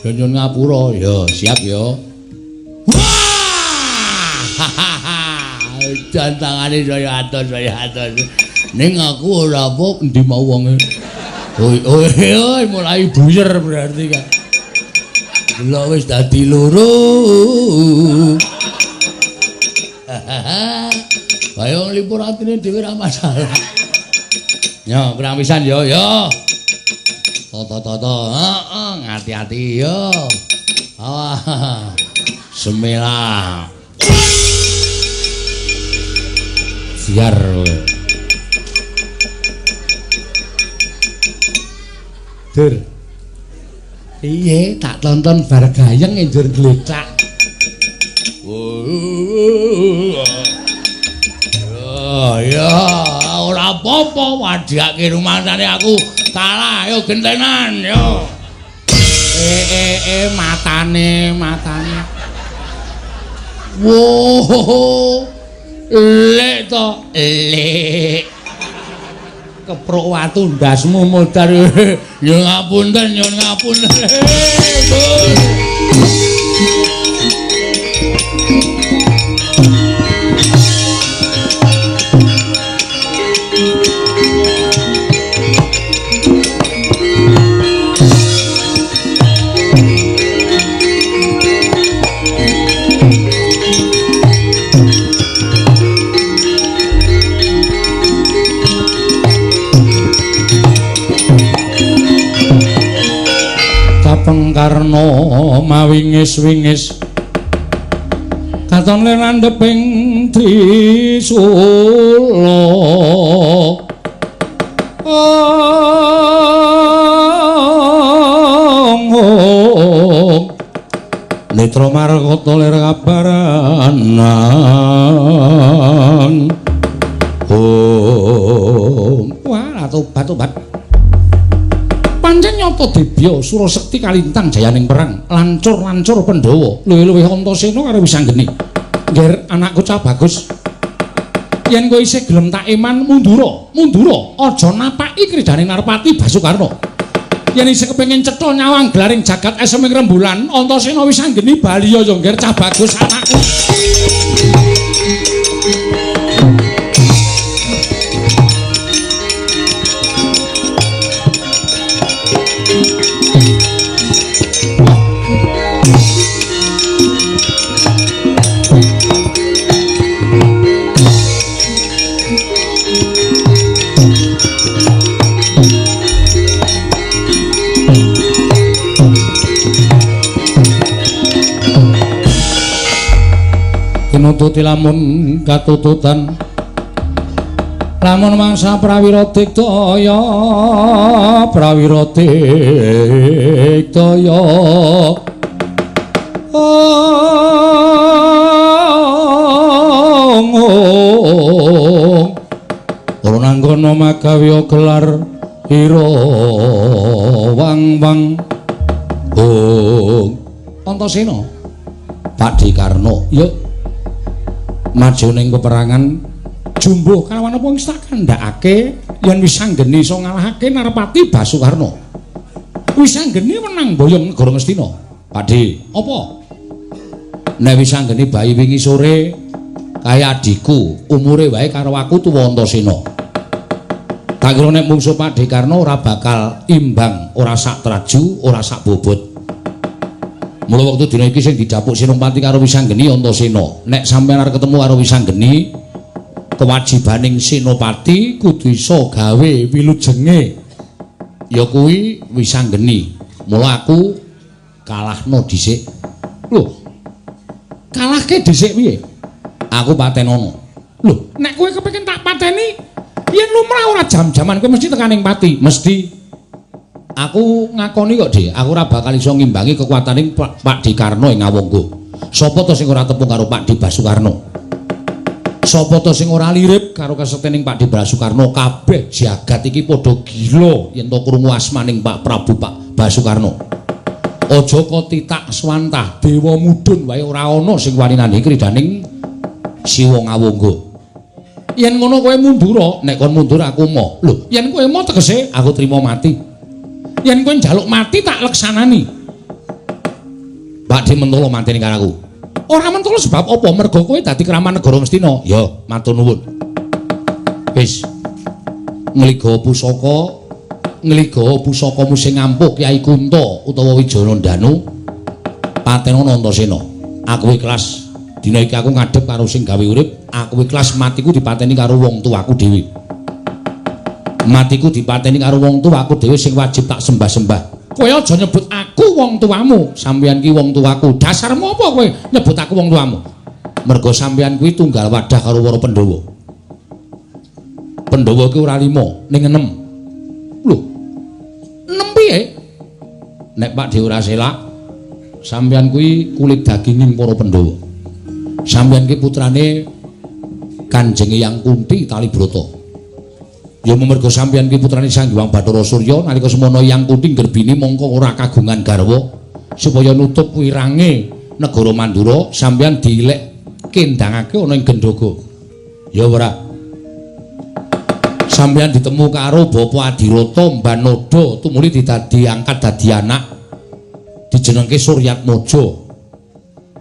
Nyun ngapura ya siap ya. Jantangane saya atos. Ning aku ora apa endi mau wonge. Oi mulai buyer berarti kan. Lho wis dadi loro. Ayo lipur atine dhewe ra masalah. Yo kurang pisan yo. Toto, ngati-hati yo. Semela. Siar. Dur. Iye, tak tonton bar gayeng njur gletak. Ya, ora apa-apa wadhake rumangsane aku. Kalah ayo gentenan yo. Matane. Wo. Lek to, lek. Keprok watu ndasmu modar. Ya ngapunten, nyun ngapunten. Katon Karna mawingis-wingis katon landheping Trisula Netra Markata lir kabaranan wah tobat pancen nyata Debya Surasekti kalintang jayaning perang lancur-lancur Pandhawa luwih-luwih Antasena karo Wisanggeni ngger anakku cah bagus yen kowe isih gelem tak eman mundura aja napaki kridane Narpati Basukarna yen isih kepengin cetha nyawang glaring jagat esem ing rembulan Antasena Wisanggeni baliya ya ngger cah bagus anakku nututi lamun katututan lamun mangsa prawira digdaya ora nanggono magawe gelar ira wang-wang Antasena Pakdhe Karna ya maju ning peperangan jumbuh kalawan apa wis tak kandhakake yen Wisanggeni iso ngalahake Narpati Basukarna. Wisanggeni menang boyong negara Ngastina. Pakdhe, apa? Nek Wisanggeni bayi wingi sore kaya adikku, umure wae karo aku tuwa Antasena. Tak kira nek mungsuh Pakdhe Karna ora bakal imbang, ora sak traju, ora sak bobot. Mula wektu dina iki sing didapuk Senopati karo Wisanggeni Antasena. Nek sampeyan arep ketemu karo Wisanggeni, kewajibaning Senopati kudu iso gawe wilujenge. Ya kuwi Wisanggeni. Mula aku kalahno dhisik. Lho. Kalahke dhisik piye? Aku patenono. Lho, nek kowe kepengin tak pateni, yen lumrah ora jam-jaman kowe mesti tekaning pati, mesti. Aku ngakoni kok, Dik, aku ora bakal iso ngimbangi kekuataning Pakdhe Karna ing Ngawangga. Sapa to sing ora tepung karo Pakdhe Basukarna? Sapa to sing ora lirip karo kasetening Pakdhe Basukarna? Kabeh jagat iki padha gila yen to krungu asmaning Pak Prabu Pak Basukarna. Aja kok titak swantah dewa mudhun wae ora ana sing wani nandhi kridaning Siwa Ngawangga. Yen ngono kowe mundura, nek kon mundur aku mo. Lho, yen kowe mo tegese aku trima mati. Yen kowe njaluk mati tak leksanani. Pakdhe mentolo mateni karo aku. Ora mentolo sebab apa? Mergo kowe dadi kraman negara Ngastina. Ya, matur nuwun. Wis. Ngliga pusakamu sing ngampuh Kyai Kunta utawa Wijaya Danu. Patenono Antasena. Aku ikhlas. Dina iki aku ngadhep karo sing gawe urip, aku ikhlas matiku dipateni karo wong tuaku dhewe. Matiku dipateni karo wong tuaku dhewe sing wajib tak sembah-sembah. Kowe aja nyebut aku wong tuamu, sampeyan ki wong tuaku. Dasarmu apa kowe nyebut aku wong tuamu? Mergo sampeyan kuwi tunggal wadah karo para Pandhawa. Pandhawa ki ora 5, ning 6. Lho. 6 piye? Nek Pakdhe ora selak, sampeyan kuwi kulit daginging para Pandhawa. Sampeyan ki putrane Kanjeng Eyang Kunti Talibrata. Ya mergo sampeyan ki putrane Sang Hyang Bathara Surya nalika semana Eyang Kunti Gerbini mongko ora kagungan garwa supaya nutup wirange negara Mandura sampeyan dilek kendhangake ana ing Gendhaga. Ya ora. Sampeyan ditemu karo Bapa Adirata Mbanada tumuli diangkat dadi anak dijenengke Suryatmaja.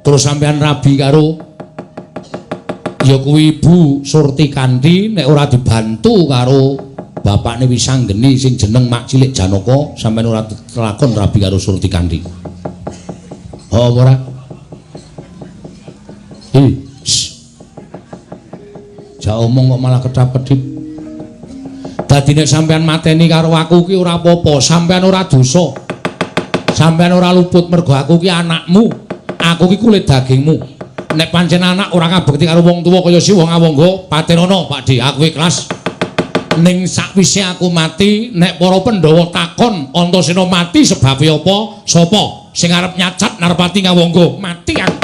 Terus sampeyan rabi karo ya kuwi Ibu Surtikanti nek ora dibantu karo bapakne Wisanggeni sing jeneng Mak Cilik Janaka sampeyan ora kelakon rabi karo Surtikanti. Oh ora. Ja omong kok malah kedap-kedip. Dadi nek sampeyan mateni karo aku ki ora apa-apa, sampeyan ora dosa. Sampeyan ora luput mergo aku ki anakmu. Aku ki kulit dagingmu. Nek pancen anak ora ngabekti karo wong tuwa kaya si wong Awangga, patirana Pakde, aku ikhlas. Ning sakwise aku mati, nek para Pandhawa takon Antasena mati sebabe apa? Sapa sing arep nyacat Narpati Ngawangga? Mati aku.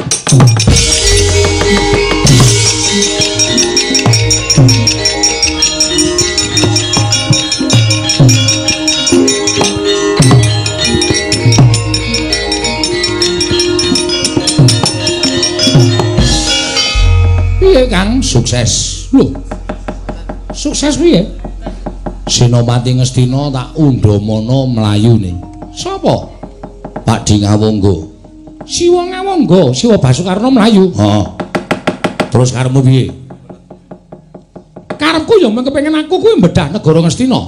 Piye Kang? Sukses. Lho. Sukses piye? Senopati Ngastina tak undhamana mlayune. Sapa? Pakde Ngawangga. Siwa Ngawangga, Siwa Basukarna mlayu. Heeh. Terus karepmu piye? Karepku ya mung kepengin aku kuwi mbedah negara Ngastina.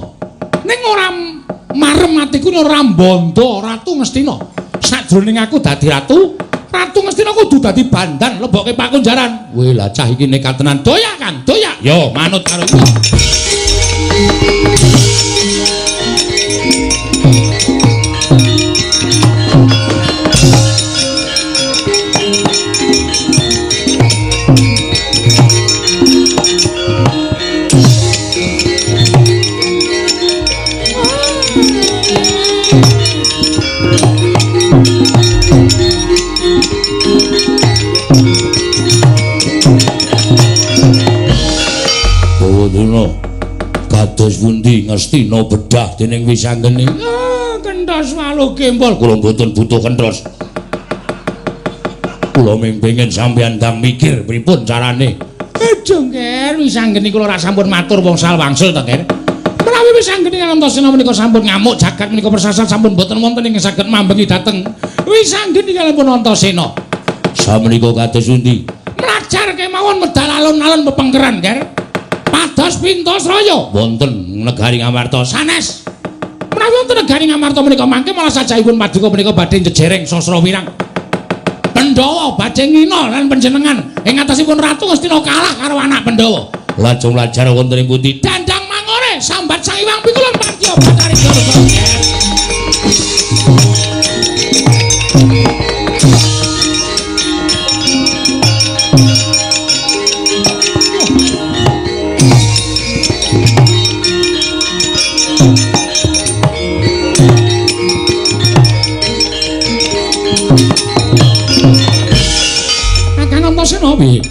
Ning ora marem atiku ora mbondo Ratu Ngastina. Sajroning aku dadi ratu, Ratu Ngastina kudu dadi bandan lebokke pakunjaran. Weh lah cah iki nekat tenan. Doyak Kang, doyak. Yo manut karo kuwi. Kados pundi Ngastina bedah dening Wisanggeni? Ah, kenthos waluh kempol. Kula mboten butuh kenthos. Kula mung pengin sampeyan ndang mikir pripun carane. Aja, Nger, Wisanggeni kula ora sampun matur wangsul wangsul to, Nger. Menawi Wisanggeni Antasena menika sampun ngamuk jagat menika persasat sampun boten wonten ing saged mambengi dhateng Wisanggeni kaliyan Antasena. Samenika kados pundi? Mlajar kemawon medal alun-alun pepengkeran, Nger. Pados pintos raya wonten negari Ngamarta sanes. Menawi wonten negari Ngamarta menika mangke malah sajahipun paduka menika badhe jejereng sastra wirang. Pandhawa badhe ngina lan panjenengan ing atasipun Ratu Ngastina kalah karo anak Pandhawa. Lajeng lajar wonten ing pundi? Dandang Mangore sambat Sang Hyang Pikulun Partya Batari Durga. Antasena piye?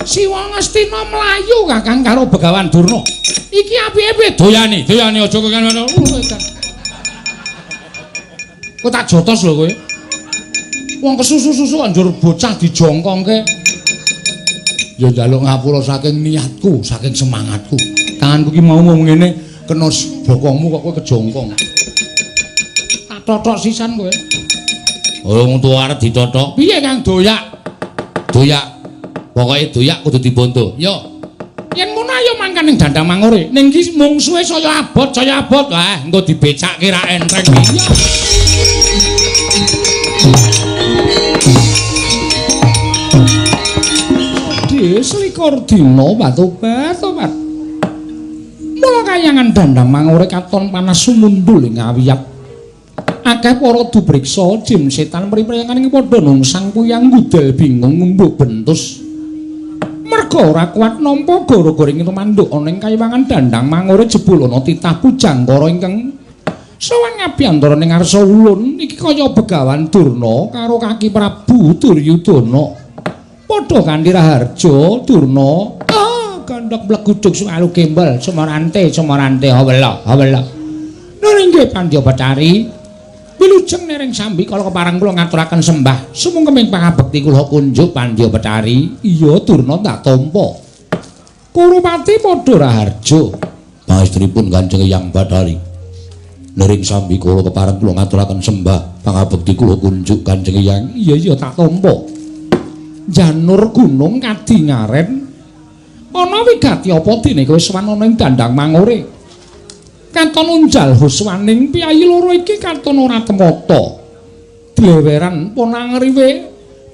Siwa Ngastina mlayu Kakang karo Begawan Durna. Iki apike piye? Doyane aja kok ngono. Kok tak jotos lho kowe. Wong kesusu-susu anjur bocah dijongkongke. Ya njaluk ngapura saking niatku, saking semangatku. Tanganku ki mau ngene kena bokongmu kok kowe kejongkong. Tak totok sisan kowe. Wong tuwa arep ditotok. Piye Kang doyak? Doyak. Pokoke doyak kudu dibondo. Yo. Yen ngono ayo mangkan ning Dandang Mangore. Ning ki mungsuhe saya abot. Wah, engko dibecakke ra enteng. Iya. Selikur dina batobat. Mula kayangan Dandang Mangore katon panas sumundul ing awiyat. Akeh para dubriksa jin setan mripriyangan ing padha nungsang kuyang ngudel bingung ngembuk bentus. Merga ora kuat nampa gara-gara ing manduk ana ing kayangan Dandang Mangore jebul ana titah pujangkara ingkang sawan ngabiyantara ning ngarsa ulun iki kaya Begawan Durna karo Kaki Prabu Duryudana. Padha kanthi Raharja Durna gandhok blegudug sualu kembal Semarante hawela. Nun inggih Pandya Batari wilujeng nering sambi kala kepareng kula ngaturaken sembah sumung keming pangabekti kula kunjuk Pandya Batari. Iya Durna tak tampa. Kurupati padha Raharja paestripun Kanjeng Hyang Batari. Nering sambi kala kepareng kula ngaturaken sembah pangabekti kula kunjuk Kanjeng Hyang. Iya tak tampa. Janur gunung kadi ngaren ana wigati apa dene kowe sowan ana ing Dandang Mangore. Katon unjal huswaning piyayi loro iki katon ora temata. Dleweran ponangriwe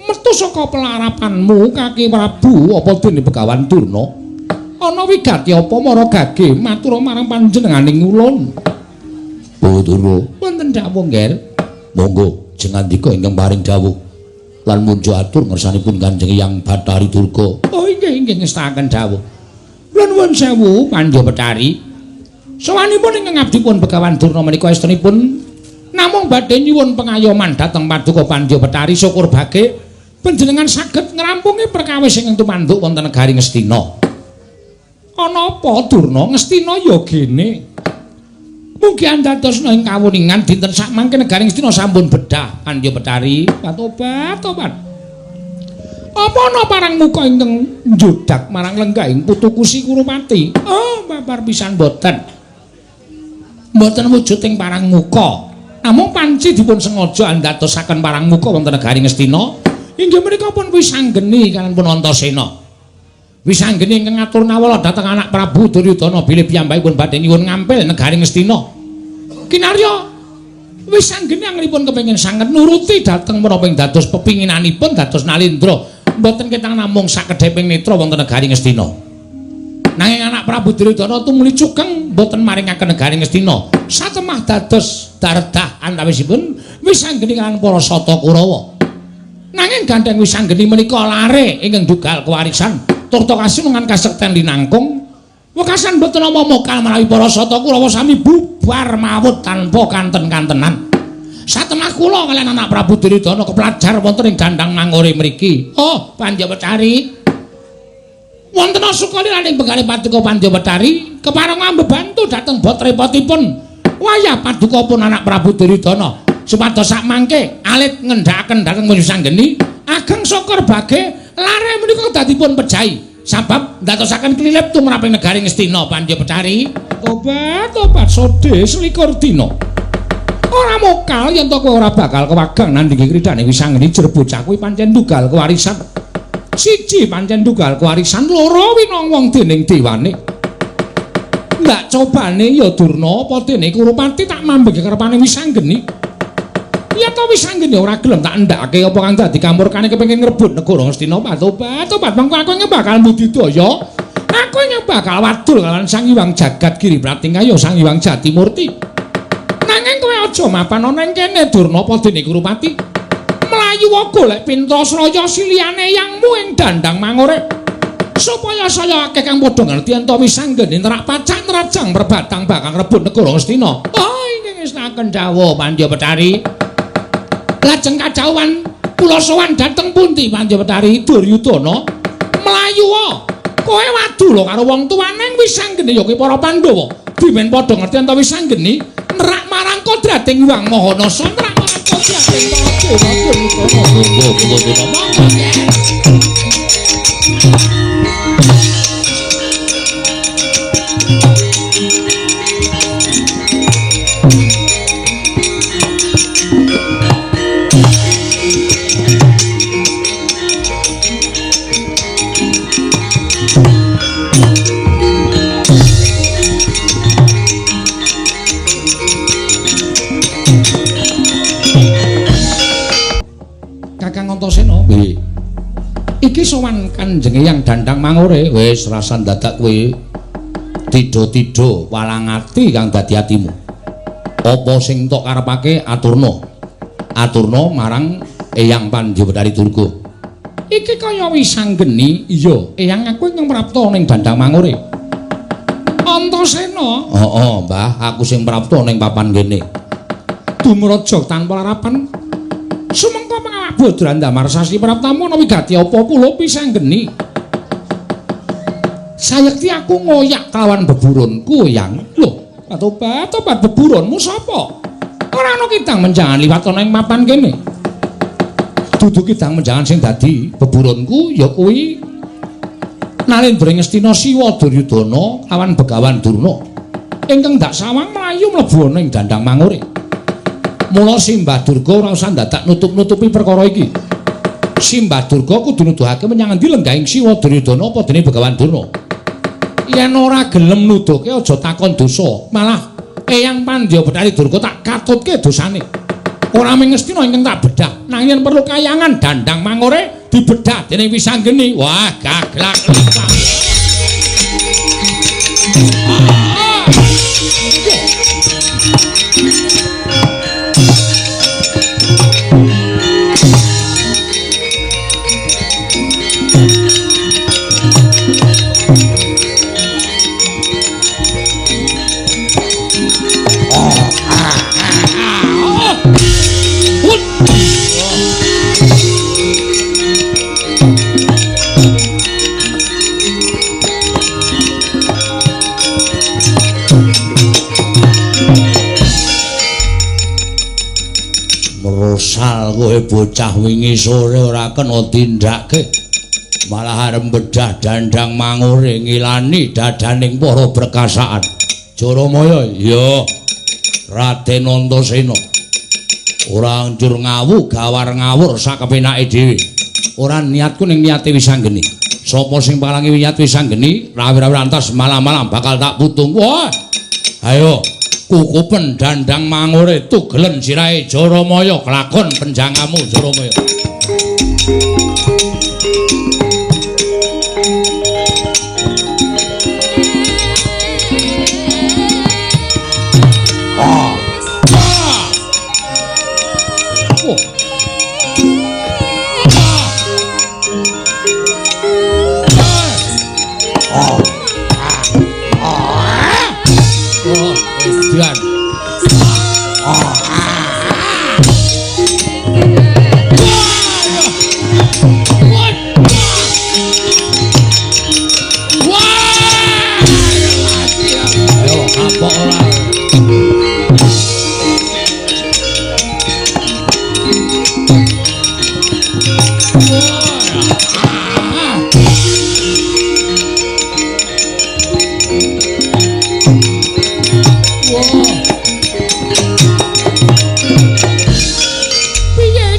metu saka pelarapanmu Kaki Prabu apa dene Begawan Durna. Ana wigati apa mara gage matur marang panjenenganing ulun. Durna. Wonten dawuh nggih. Monggo jengandika ingkang paring dawuh. Lan munjo atur ngersanipun Kanjeng Hyang Bathari Durga. Oh inggih ngestaken dawuh. Kula nuwun sewu Pandya Bathari. Sawanipun ingkang abdi pun Begawan Durna menika estunipun namung badhe nyuwun pengayoman dhateng Paduka Pandya Bathari syukur bage panjenengan saged ngrampungi perkawis ingkang tumanduk wonten negari Ngastina. Ana apa Durna? Ngastina ya gene. Mugi andadosna ing kawuningan dinten sakmangke negari Ngastina sampun bedhah Pandya Bathari. Tobat. Apa ana parang muka ingkang njodak marang lenggahing putu Kusi Kurupati? Oh, babar pisan boten. Mboten wujud ing parang muka. Namung panci dipun sengaja andadosaken parang muka wonten negari Ngastina. Inggih menika pun Wisanggeni kaliyan pun Antasena. Wisanggeni ingkang ngatur nawala dhateng anak Prabu Duryudana bilih piyambakipun badhe nyuwun ngampil negari Ngastina. Kinarya Wisanggeni anggenipun kepengin sanget nuruti dhateng menapa ing dados pepinginanipun dados Nalendra mboten ketang namung sakedheping netra wonten negari Ngastina. Nanging anak Prabu Duryudana tumuli cugeng mboten maringaken negari Ngastina. Satemah dados daredah antawisipun Wisanggeni kaliyan para Sata Kurawa. Nanging gandeng Wisanggeni menika lare ingkang dugal kewarisan turta kasunungan kasekten linangkung. Wekasan mboten apa-apa menawi para Sata Kurawa sami bubar mawut tanpa kanten-kantenan. Satemah kula kaliyan anak Prabu Duryudana kepelajar wonten ing Gandang Mangore mriki. Oh, Pandya Bathari. Wonten asukali laning penggalih Paduka Pandya Bathari keparengan bebantu dhateng bot repotipun wayah Paduka pun anak Prabu Duryudana supados sakmangke alit ngendhakaken dhateng Wisanggeni ageng syukur bage lare menika dadipun pejahi sabab ndadosaken klilip tumraping negari Ngastina Pandya Bathari. Tobat sode 21 dina. Ora mokal yen to kowe ora bakal kewagang nandhingi kridane Wisanggeni jer bocah kuwi pancen dugal kewarisan. Siji pancen dugal kewarisan, loro winong wong dening dewane. Ndak cobane ya Durna apa dene Kurupati tak mambege karepane Wisanggeni. Ya to Wisanggeni ora gelem tak endhake apa kang dadi kamurkane kepengin ngrebut negara Ngastina. Tobat mengko aku bakal budidaya. Aku bakal wadul kalawan Sang Hyang Jagat Giri Pratingaya Sang Hyang Jatimurti. Nanging kowe aja mapan ana ing kene Durna apa dene Kurupati. Mlayu wae golek Pintrasraya siliyane yangmu ing Dandang Mangore. Supaya saya akeh kang padha ngerti ento Wisanggeni nerak pacak nerajang perbatang bakal rebut negara Ngastina. Oh, inggih ngestaken dawuh Pandya Bathari. Lajeng kajauhan kula sowan dhateng pundi Pandya Bathari? Duryudana mlayu wae. Kowe wadu lho karo wong tuwane Wisanggeni ya kuwi para Pandhawa. Dimen padha ngerti ento Wisanggeni nerak marang kodrating Hyang Mahanasa nerak marang kodrating Antasena. Nggih. Iki sowan Kanjeng Hyang Dandang Mangore. Wis rasa dadak kowe tidha-tidha walang ati kang dadi atimu. Apa sing tok karepake aturna. Aturna marang Eyang Pandya Bathari Durga. Iki kaya Wisanggeni. Iya, Eyang aku ingkang prapta ning Dandang Mangore. Antasena. Heeh, Mbah, aku sing prapta ning papan kene. Dumraja tanpa larapan. Sumengko pengawak Badrandamar Sasi Praptama menawi gati apa kula Wisanggeni. Sayekti aku ngoyak kelawan beburunku, Yang. Lho, tobat beburunmu sapa? Ora ana kidang menjangan liwat ana ing mapan kene. Dudu kidang menjangan sing dadi beburunku ya kuwi Nalendra Ngastina Siwa Duryudana lawan Begawan Durna ingkang dak sawang mlayu mlebu ana ing Dandang Mangore. Mula Simbah Durga ora usah dadak nutup-nutupi perkara iki. Simbah Durga kudu nuduhake menyang endi lenggahing Siwa Duryudana apa dene Begawan Durna. Yen ora gelem nuduhke aja takon dosa, malah Eyang Pandya Bathari Durga tak katutke dosane. Ora mung Ngastina ingkang tak bedah, nanging yen perlu kayangan Dandang Mangore dibedah dening Wisanggeni. Wah, gaglak liwat. Merosal kowe bocah wingi sore ora kena tindakke. Malah arep bedah dandang mangure ngilani dadaning para perkasaan. Jaramaya, ya. Raden Antasena. Ora njur ngawu gawar ngawur sakepenake dhewe. Ora niatku ning niate Wisanggeni. Sapa sing palangi wiyat Wisanggeni, rawi-rawi lantas malam-malam bakal tak putung. Wah. Ayo, kukupen dandang mangure tugelen sirahe Jaramaya, kelakon penjangamu Jaramaya.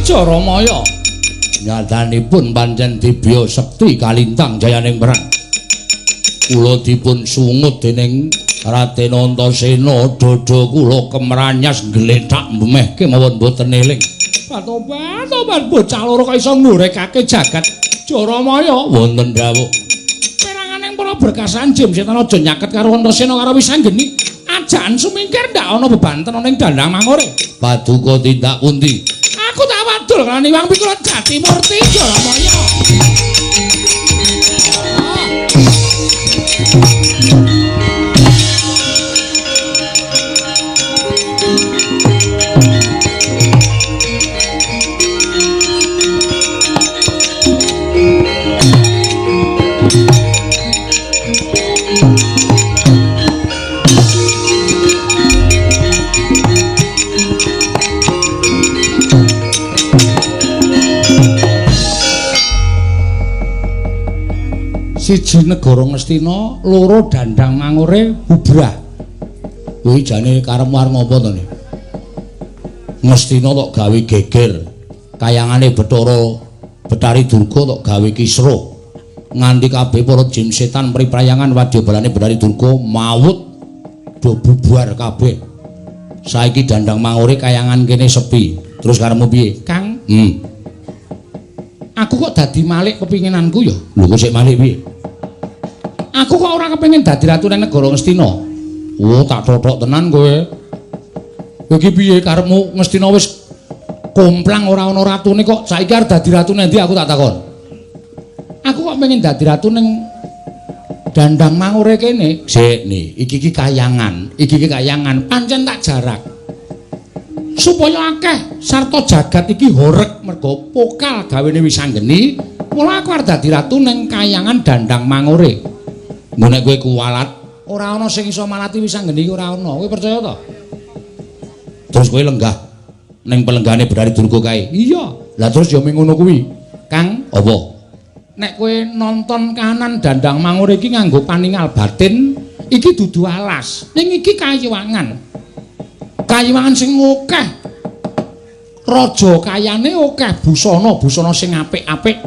Jaramaya nyadanipun pancen dibya sekti kalintang jayaning perang. Kula dipun sungut dening Raden Antasena, dada kula kemranyas glethak mbemehke mawon boten eling. Patobat bocah loro kok iso ngurekake jagat. Jaramaya wonten dawuh. Peranganing para berkasan Jim Setan aja nyaket karo Antasena karo Wisanggeni. Ajan sumingkir ndak ana bebanten ning dandang mangure. Paduka tindak pundi? Aku tak wadul kan Iwang Pikula Jati Murti Jaramaya. Siji negara Ngastina, loro dandang mangure bubrah. Kuwi jane karepmu arep ngopo to ne? Ngastina tok gawe geger. Kayangane Bathara Betari Durga tok gawe kisruh. Nganti kabeh para jin setan priprayangan wadyabalane Betari Durga mawut do bubar kabeh. Saiki dandang mangure kayangan kene sepi. Terus karepmu piye? Kang. Aku kok dadi malik kepinginanku ya. Lho kok sik malik piye? Aku kok ora kepengin dadi ratu nang negara Ngastina. Oh, tak totok tenan kowe. Kowe iki piye karepmu Ngastina wis komplang ora ana ratune kok saiki arep dadi ratu nang ndi aku tak takon. Aku kok pengen dadi ratu ning dandang mangure kene. Sik nih, iki kayangan. Iki kayangan pancen tak jarak. Supaya akeh sarta jagat iki horeg mergo pokal gawene Wisanggeni, mula aku arep dadi ratu ning kayangan dandang mangure. Mun nek kowe kuwalat, ora ana sing iso malati Wisanggeni ora ana. Kowe percaya to? Terus kowe lenggah ning pelenggane Betari Durga kae. Iya. Lah terus ya mung ngono kuwi. Kang, apa? Nek kowe nonton kahanan dandang mangure iki nganggo paningal batin, iki dudu alas. Ning iki kayiwangan. Kayiwangan sing akeh. Raja kayane akeh, busana sing apik-apik.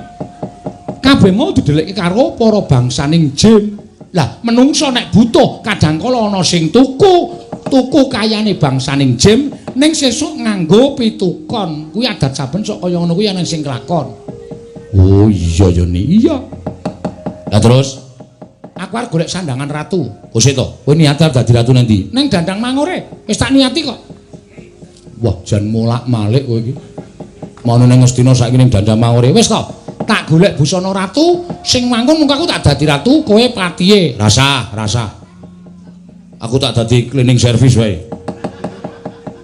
Kabeh mau didheleki karo para bangsaning jin. Lah menungso nek butuh kadangkala ana sing tuku kayane bangsaning jin ning sesuk nganggo pitukon. Kuwi adat saben sok kaya ngono kuwi ana sing kelakon. Oh iya ya ni iya. Lah terus aku arep golek sandangan ratu. Kose to, kowe niat arep dadi ratu nang ndi? Ning dandang mangure. Wis tak niati kok. Wah, jan molak-malik kowe iki. Mau ning Ngastina saiki ning dandang mangure. Wis to, tak golek busana ratu sing mangkon mung aku tak dadi ratu, kowe patihe. Rasa. Aku tak dadi cleaning service wae.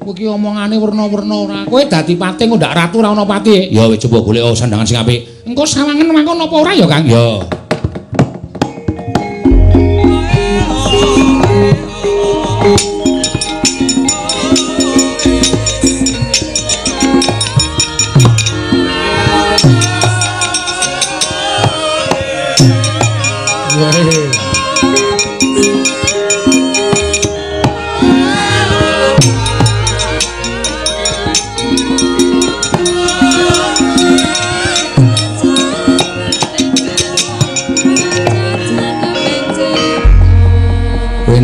Kowe iki omongane werna-werna ora. Kowe dadi pati kok ndak ratu ora ana patihe. Ya wis coba golek sandangan sing apik. Engko sawangen mangkon apa ora ya, Kang? Ya.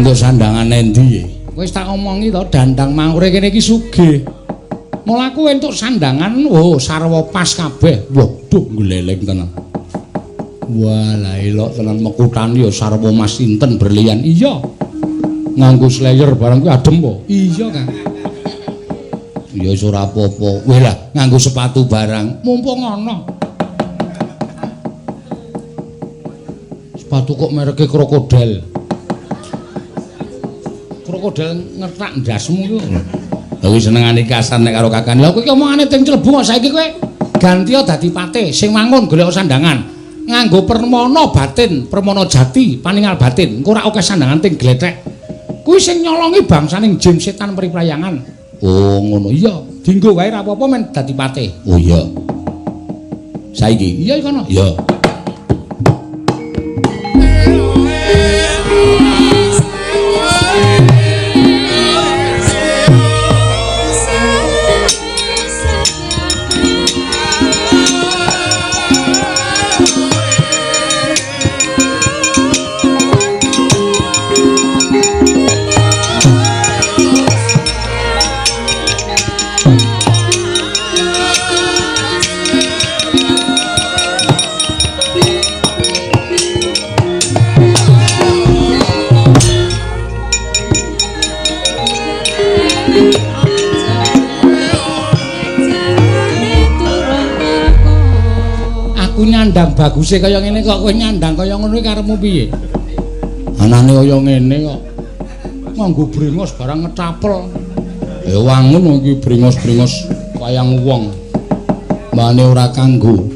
entuk sandangan endi? Wis tak omongi to Dandang Mangure kene iki sugih. Mula aku entuk sandangan sarwa pas kabeh. Waduh gleleng tenan. Walah elok tenan mekutan ya sarwa mas sinten berlian. Iya. Nganggo slayer barang kuwi adem po. Iya, Kang. Ya wis ora apa-apa. Weh lah nganggo sepatu barang. Mumpung ana. Sepatu kok mereke krokodil. Krokodil ngetak ndasmu ku. Lah kuwi senengane kasan nek karo Kakang. Lah kowe iki omongane teng Clebu kok saiki kowe ganti dadi patih sing wangun golek sandangan. Nganggo permana batin, permana jati, paningal batin. Engko ora akeh sandangan ting glethek. Kuwi sing nyolongi bangsaning jin setan priprayangan. Oh ngono iya, dienggo wae ora apa-apa men dadi patih. Oh iya. Saiki iya kono. Iya. Nyandang baguse kaya ngene kok kowe nyandang kaya ngono iki karepmu piye? Anane kaya ngene kok. Nganggo brengos barang ngetapel. Ya wangun iki brengos-brengos wayang wong. Mbane ora kanggo.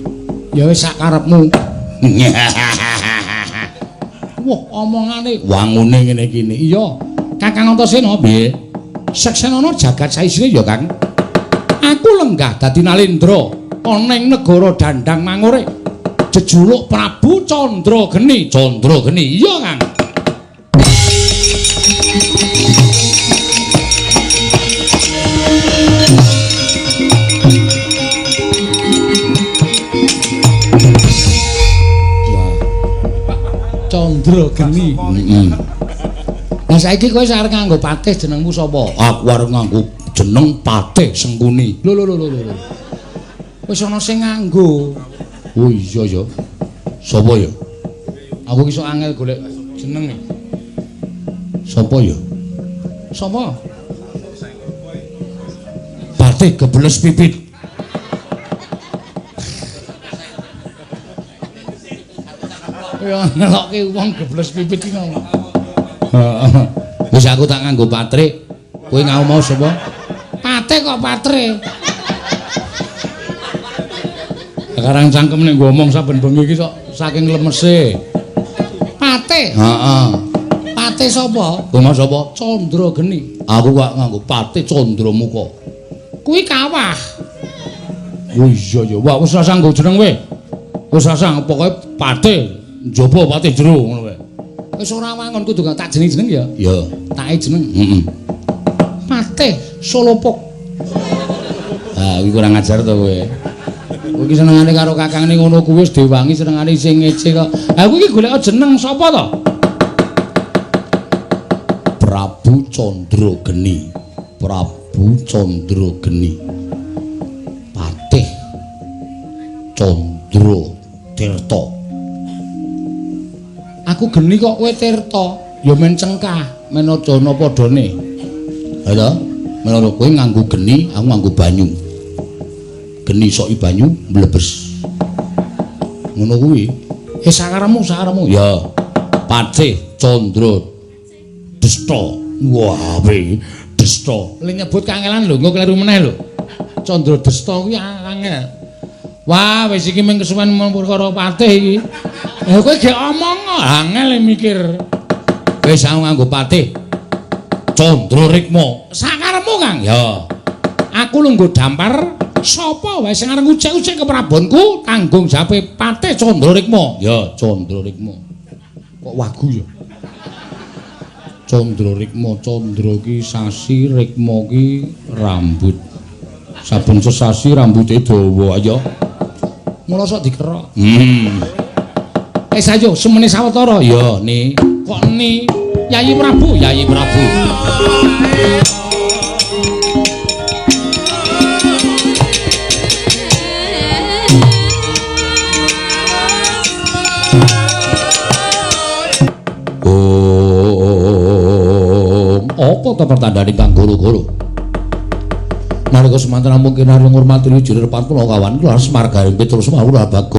Ya wis sak karepmu. Wah, omongane wangune ngene iki. Iya. Kakang Antasena piye? Seksenana jagat saisine ya, Kang. Aku lenggah dadi Nalendra ana ing negara Dandang Mangure. Jejuluk Prabu Candrageni. Candrageni. Iya, Kang. Candrageni. Lah saiki kowe arep nganggo patih jenengmu sapa? Aku arep nganggo jeneng Patih Sengkuni. Lho. Wis ana sing nganggo. Oh iya ya. Sapa ya? Aku iso angel golek jenenge. Sapa ya? Sapa? Patih Gebles Pipit. Ya ngelokke wong Gebles Pipit iki ngono. Heeh. Wis aku tak nganggo Patrik. Kowe ngau mau sapa? Patih kok Patrik. Sekarang cangkem nek ngomong saben bengi iki sok saking lemese. Patih. Heeh. Patih sapa? Kowe mau sapa? Candrageni. Aku kok nganggo Patih Candramuka. Kuwi kawah. Oh iya ya. Wah wis rasa nggo jeneng kowe. Wis rasa pokoke Patih njaba Patih jero ngono wae. Wis ora wangun kudu tak jeneng-jeneng ya. Ya, take jeneng. Heeh. Patih Solopok. Ah, iki kurang ajar to kowe. Kowe iki senengane karo kakangne ngono kuwi wis diwangi senengane sing ngece kok. Ha kowe iki golek jeneng sapa to? Prabu Candrageni. Prabu Candrageni. Patih Candratirta. Aku geni kok kowe Tirta. Ya men cengkah, men aja ana padane. Ha to? Menawa kowe nganggo geni, aku nganggo banyu. Geni soki banyu mlebes. Ngono kuwi. Sakaremu. Ya. Patih Candra Desta. Wah, apik. Desta. Le nyebut kangelan lho, engko kleru meneh lho. Candra Desta kuwi angel. Wah, wis iki mung kesuwen perkara patih iki. Kowe gek omong angel mikir. Wis aku nganggo Patih Candra Rikma. Sakaremu, Kang. Ya. Aku lungguh dampar sapa wae sing arep ngucek-ucek ke prabonku tanggung jawabe Patih Candra Rikma. Ya, Candra Rikma. Kok wagu ya? Candra Rikma, Candra ki sasi, Rikma ki rambut. Saben sesasi rambuté dawa ayo. Mula sok dikerok. Hmm. Sayo semene sawetara. Ya, ni. Kok ni Yayi Prabu, Yayi Prabu. Apa to pertandane Kang Guru-guru? Nalika semanten mungkin ari ngurmati jujur depan kula kawan kula Semar Garing Petrus mawuh bagus.